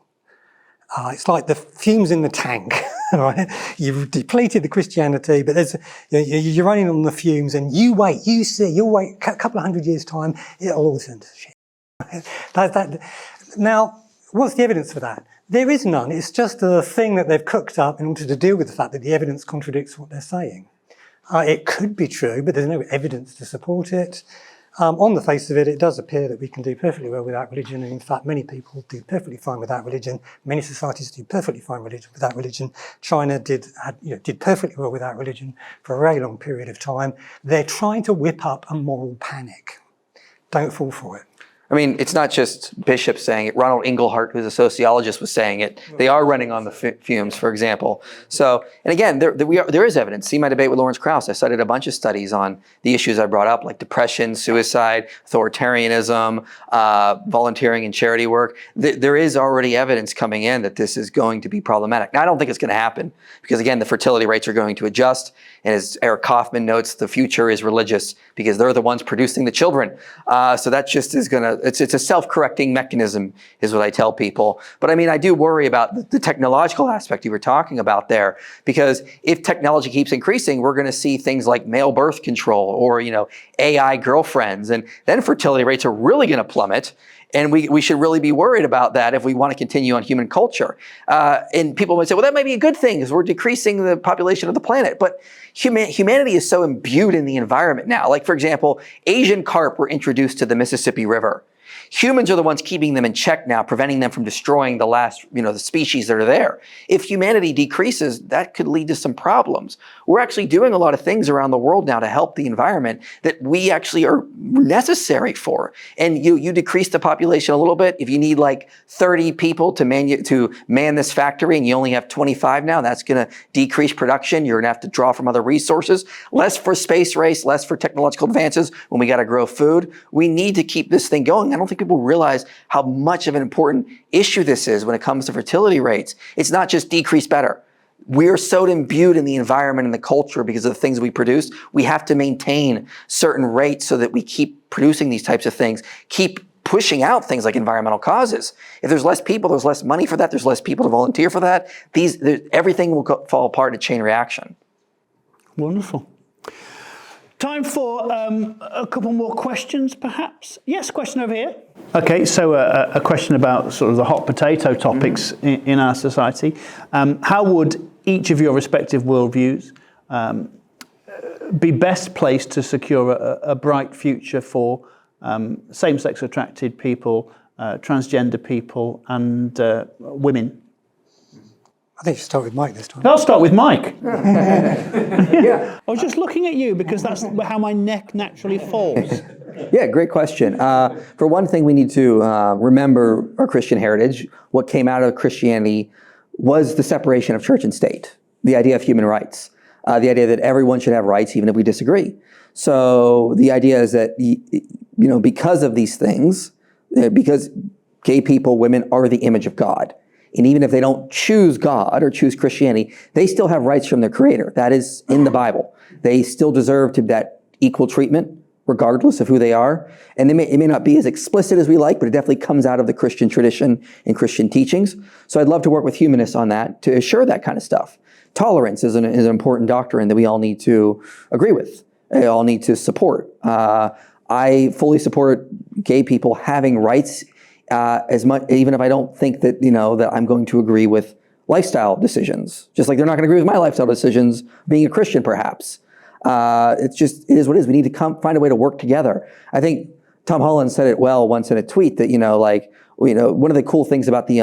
It's like the fumes in the tank, right? You've depleted the Christianity, but you're running on the fumes, and you'll wait a couple of 100 years' time, it'll all turn to shit. Now, what's the evidence for that? There is none. It's just a thing that they've cooked up in order to deal with the fact that the evidence contradicts what they're saying. It could be true, but there's no evidence to support it. On the face of it, it does appear that we can do perfectly well without religion, and in fact, many people do perfectly fine without religion. Many societies do perfectly fine without religion. China did perfectly well without religion for a very long period of time. They're trying to whip up a moral panic. Don't fall for it.
I mean, it's not just bishops saying it. Ronald Inglehart, who's a sociologist, was saying it. They are running on the fumes, for example. So, and again, there is evidence. See my debate with Lawrence Krauss. I cited a bunch of studies on the issues I brought up, like depression, suicide, authoritarianism, volunteering and charity work. There is already evidence coming in that this is going to be problematic. Now, I don't think it's going to happen because, again, the fertility rates are going to adjust. And as Eric Kaufman notes, the future is religious because they're the ones producing the children. So that just is going to, it's a self-correcting mechanism is what I tell people. But I mean, I do worry about the technological aspect you were talking about there, because if technology keeps increasing, we're going to see things like male birth control or, AI girlfriends, and then fertility rates are really going to plummet. And we should really be worried about that if we want to continue on human culture. And people might say, well, that might be a good thing because we're decreasing the population of the planet. But humanity is so imbued in the environment now. Like, for example, Asian carp were introduced to the Mississippi River. Humans are the ones keeping them in check now, preventing them from destroying the last, the species that are there. If humanity decreases, that could lead to some problems. We're actually doing a lot of things around the world now to help the environment that we actually are necessary for. And you decrease the population a little bit. If you need like 30 people to man this factory and you only have 25 now, that's going to decrease production. You're going to have to draw from other resources. Less for space race, less for technological advances when we got to grow food. We need to keep this thing going. I don't think people realize how much of an important issue this is when it comes to fertility rates. It's not just decrease better. We're so imbued in the environment and the culture because of the things we produce. We have to maintain certain rates so that we keep producing these types of things, keep pushing out things like environmental causes. If there's less people, there's less money for that, there's less people to volunteer for that. Everything will fall apart in a chain reaction.
Wonderful. Time for a couple more questions, perhaps. Yes, question over here. Okay, so a question about sort of the hot potato topics in our society. How would each of your respective worldviews be best placed to secure a bright future for same-sex attracted people, transgender people, and women?
I think you should start with Mike this time.
I'll start with Mike. Yeah. I was just looking at you because that's how my neck naturally falls.
Yeah, great question. For one thing, we need to remember our Christian heritage. What came out of Christianity was the separation of church and state, the idea of human rights, the idea that everyone should have rights even if we disagree. So the idea is that, because of these things, because gay people, women are the image of God. And even if they don't choose God or choose Christianity, they still have rights from their Creator. That is in the Bible. They still deserve to that equal treatment, regardless of who they are. And it may not be as explicit as we like, but it definitely comes out of the Christian tradition and Christian teachings. So I'd love to work with humanists on that to assure that kind of stuff. Tolerance is an important doctrine that we all need to agree with. We all need to support. I fully support gay people having rights as much, even if I don't think that, that I'm going to agree with lifestyle decisions. Just like they're not going to agree with my lifestyle decisions, being a Christian perhaps. It is what it is. We need to find a way to work together. I think Tom Holland said it well once in a tweet that, one of the cool things about the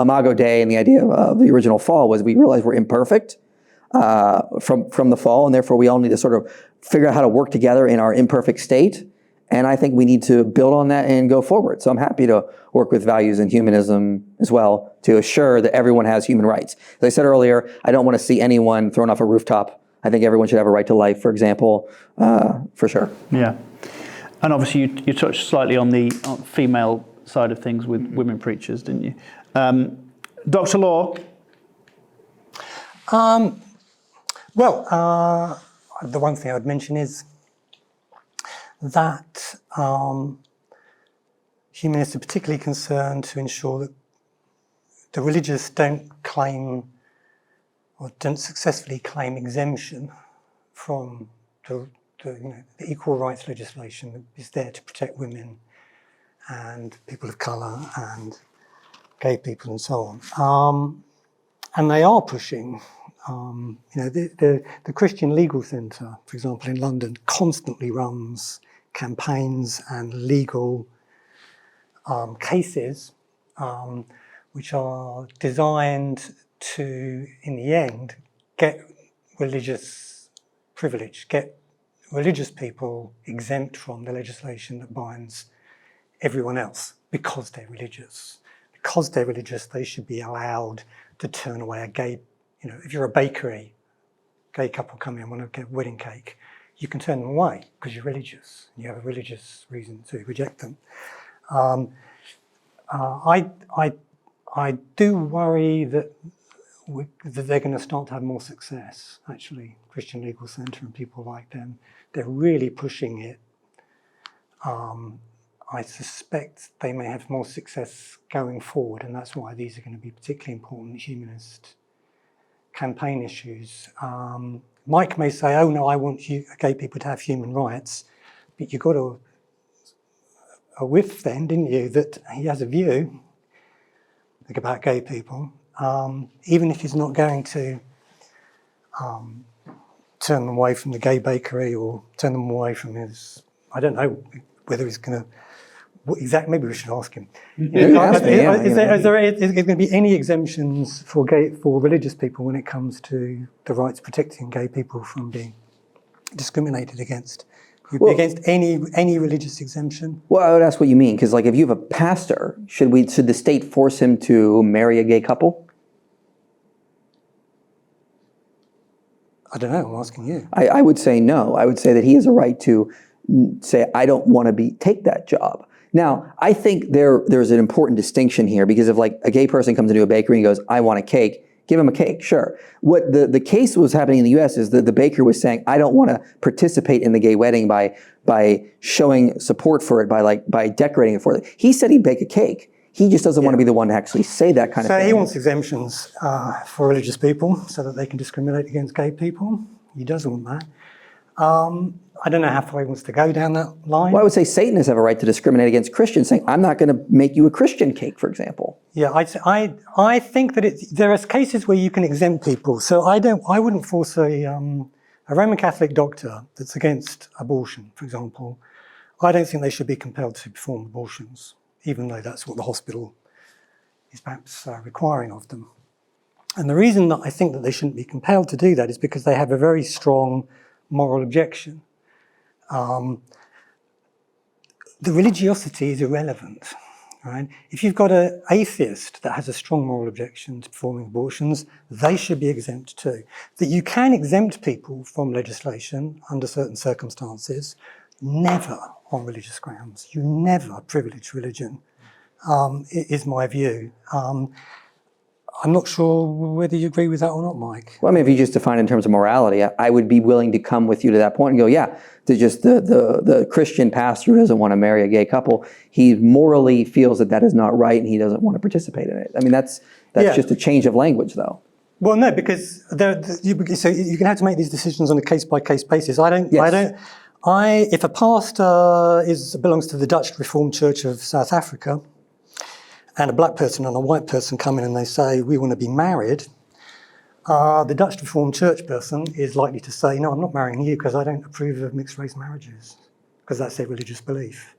Imago Dei and the idea of the original fall was we realized we're imperfect from the fall, and therefore we all need to sort of figure out how to work together in our imperfect state. And I think we need to build on that and go forward. So I'm happy to work with values and humanism as well to assure that everyone has human rights. As I said earlier, I don't want to see anyone thrown off a rooftop. I think everyone should have a right to life, for example, for sure.
Yeah. And obviously you touched slightly on the female side of things with women preachers, didn't you? Dr. Law?
The one thing I would mention is that humanists are particularly concerned to ensure that the religious don't claim or don't successfully claim exemption from the equal rights legislation that is there to protect women and people of colour and gay people and so on. And they are pushing. The Christian Legal Centre, for example, in London, constantly runs campaigns and legal cases which are designed to, in the end, get religious privilege, get religious people exempt from the legislation that binds everyone else because they're religious. Because they're religious, they should be allowed to turn away a gay, if you're a bakery, gay couple come in and want to get a wedding cake, you can turn them away because you're religious. You have a religious reason to reject them. I do worry that they're going to start to have more success, actually, Christian Legal Centre and people like them. They're really pushing it. I suspect they may have more success going forward, and that's why these are going to be particularly important humanist campaign issues. Mike may say, oh no, I want gay people to have human rights, but you got a whiff then, didn't you, that he has a view about gay people, even if he's not going to turn them away from the gay bakery or turn them away from his, I don't know whether he's going to, maybe we should ask him. Is there going to be any exemptions for religious people when it comes to the rights protecting gay people from being discriminated against? Against any religious exemption?
Well, I would ask what you mean, because if you have a pastor, should the state force him to marry a gay couple?
I don't know, I'm asking you.
I would say no. I would say that he has a right to say, I don't want to take that job. Now, I think there's an important distinction here, because if a gay person comes into a bakery and goes, I want a cake, give him a cake, sure. What the case was happening in the US is that the baker was saying, I don't want to participate in the gay wedding by showing support for it, by decorating it for it. He said he'd bake a cake. He just doesn't want to be the one to actually say that kind of thing.
So he wants exemptions for religious people so that they can discriminate against gay people. He does want that. I don't know how far he wants to go down that line.
Well, I would say Satanists have a right to discriminate against Christians, saying, I'm not going to make you a Christian cake, for example.
Yeah, I think that there are cases where you can exempt people. So I wouldn't force a Roman Catholic doctor that's against abortion, for example. I don't think they should be compelled to perform abortions, even though that's what the hospital is perhaps requiring of them. And the reason that I think that they shouldn't be compelled to do that is because they have a very strong moral objection. The religiosity is irrelevant, right? If you've got an atheist that has a strong moral objection to performing abortions, they should be exempt too. That you can exempt people from legislation under certain circumstances, never on religious grounds. You never privilege religion, is my view. I'm not sure whether you agree with that or not, Mike.
Well, I mean, if you just define it in terms of morality, I would be willing to come with you to that point and go, yeah, the Christian pastor who doesn't want to marry a gay couple, he morally feels that is not right and he doesn't want to participate in it. I mean, that's just a change of language, though.
Well, no, because you can have to make these decisions on a case-by-case basis. If a pastor belongs to the Dutch Reformed Church of South Africa, and a black person and a white person come in and they say, we want to be married, the Dutch Reformed Church person is likely to say, no, I'm not marrying you because I don't approve of mixed-race marriages. because that's their religious belief.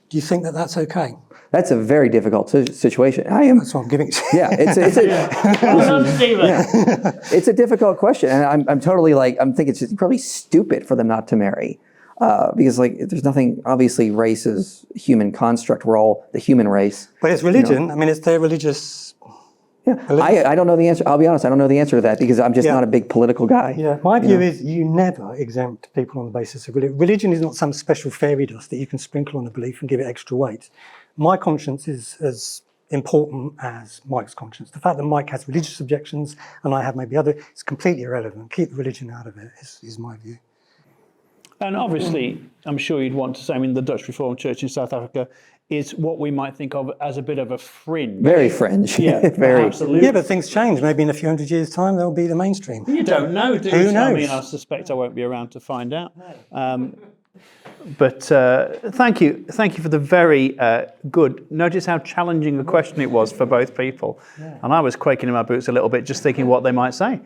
Do you think that that's okay?
That's a very difficult situation.
That's what I'm giving to you.
Yeah, it's a difficult question, and I'm totally I'm thinking it's just probably stupid for them not to marry, because there's nothing. Obviously, race is a human construct. We're all the human race.
But it's religion. I mean, it's their religious.
Yeah, I don't know the answer. I'll be honest, I don't know the answer to that because I'm just not a big political guy.
Yeah, my view is you never exempt people on the basis of religion. Religion is not some special fairy dust that you can sprinkle on a belief and give it extra weight. My conscience is as important as Mike's conscience. The fact that Mike has religious objections and I have maybe other, it's completely irrelevant. Keep religion out of it is my view.
And obviously, I'm sure you'd want to say, I mean, the Dutch Reformed Church in South Africa is what we might think of as a bit of a fringe.
Very fringe.
Yeah,
very.
Absolutely.
Yeah, but things change. Maybe in a few hundred years' time, they'll be the mainstream.
You don't know, do you?
Who knows?
I mean, I suspect I won't be around to find out. But thank you for the very good. Notice how challenging a question it was for both people, and I was quaking in my boots a little bit, just thinking what they might say.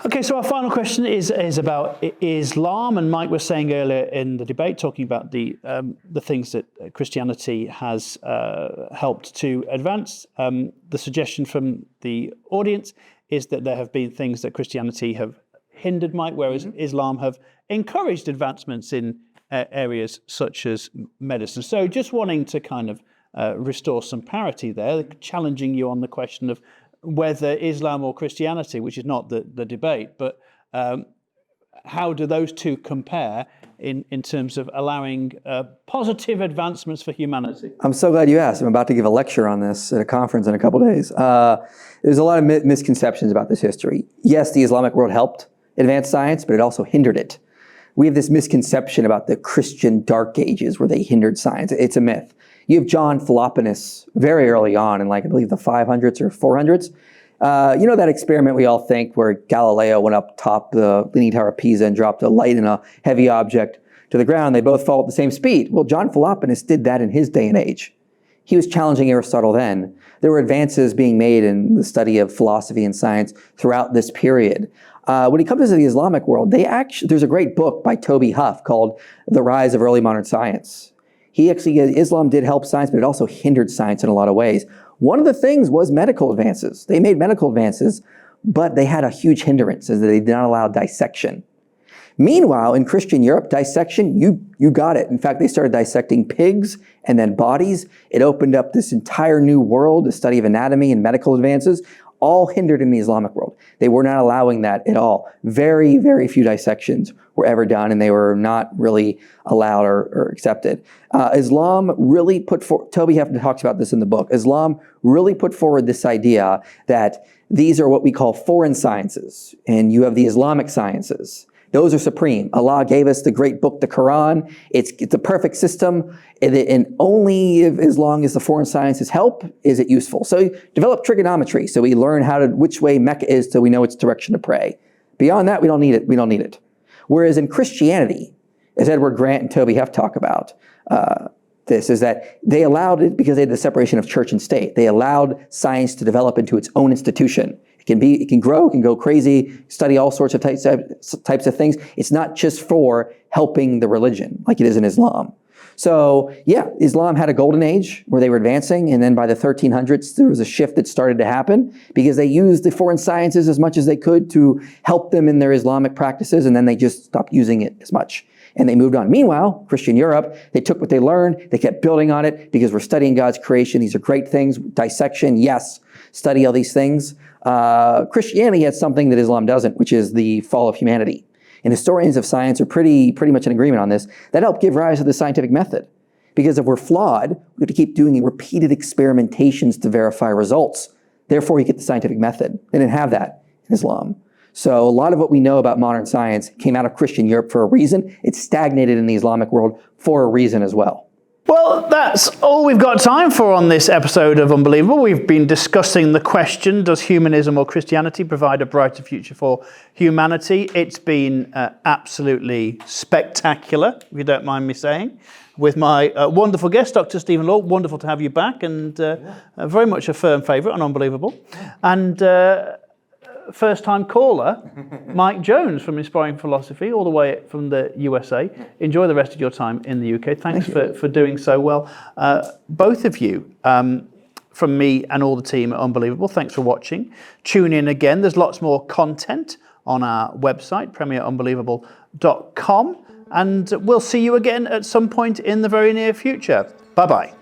Okay, so our final question is about Islam, and Mike was saying earlier in the debate, talking about the things that Christianity has helped to advance. The suggestion from the audience is that there have been things that Christianity have hindered, Mike, whereas Islam have encouraged advancements in areas such as medicine. So just wanting to kind of restore some parity there, challenging you on the question of whether Islam or Christianity, which is not the debate, but how do those two compare in terms of allowing positive advancements for humanity?
I'm so glad you asked. I'm about to give a lecture on this at a conference in a couple of days. There's a lot of misconceptions about this history. Yes, the Islamic world helped advance science, but it also hindered it. We have this misconception about the Christian Dark Ages where they hindered science. It's a myth. You have John Philoponus very early on in I believe the 500s or 400s. You know that experiment we all think where Galileo went up top the Leaning Tower of Pisa and dropped a light and a heavy object to the ground. They both fall at the same speed. Well, John Philoponus did that in his day and age. He was challenging Aristotle then. There were advances being made in the study of philosophy and science throughout this period. When it comes to the Islamic world, there's a great book by Toby Huff called The Rise of Early Modern Science. Islam did help science, but it also hindered science in a lot of ways. One of the things was medical advances. They made medical advances, but they had a huge hindrance, as they did not allow dissection. Meanwhile, in Christian Europe, dissection, you got it. In fact, they started dissecting pigs and then bodies. It opened up this entire new world, the study of anatomy and medical advances, all hindered in the Islamic world. They were not allowing that at all. Very, very few dissections were ever done, and they were not really allowed or accepted. Islam really put forward, Toby Hefner talks about this in the book, Islam really put forward this idea that these are what we call foreign sciences, and you have the Islamic sciences. Those are supreme. Allah gave us the great book, the Quran. It's a perfect system, and only as long as the foreign sciences help is it useful. So develop trigonometry, so we learn which way Mecca is, so we know its direction to pray. Beyond that, we don't need it. We don't need it. Whereas in Christianity, as Edward Grant and Toby Huff talk about, this is that they allowed it because they had the separation of church and state. They allowed science to develop into its own institution. It can grow, it can go crazy, study all sorts of types of things. It's not just for helping the religion like it is in Islam. So yeah, Islam had a golden age where they were advancing, and then by the 1300s, there was a shift that started to happen because they used the foreign sciences as much as they could to help them in their Islamic practices, and then they just stopped using it as much. And they moved on. Meanwhile, Christian Europe, they took what they learned, they kept building on it because we're studying God's creation. These are great things. Dissection, yes, study all these things. Christianity has something that Islam doesn't, which is the fall of humanity. And historians of science are pretty much in agreement on this. That helped give rise to the scientific method. Because if we're flawed, we have to keep doing repeated experimentations to verify results. Therefore, you get the scientific method. They didn't have that in Islam. So a lot of what we know about modern science came out of Christian Europe for a reason. It's stagnated in the Islamic world for a reason as well.
Well, that's all we've got time for on this episode of Unbelievable. We've been discussing the question, does humanism or Christianity provide a brighter future for humanity? It's been absolutely spectacular, if you don't mind me saying, with my wonderful guest, Dr. Stephen Law. Wonderful to have you back, and very much a firm favourite on Unbelievable. And first-time caller, Mike Jones from Inspiring Philosophy, all the way from the USA. Enjoy the rest of your time in the UK. Thanks for doing so well. Both of you, from me and all the team at Unbelievable, thanks for watching. Tune in again. There's lots more content on our website, premierunbelievable.com. And we'll see you again at some point in the very near future. Bye-bye.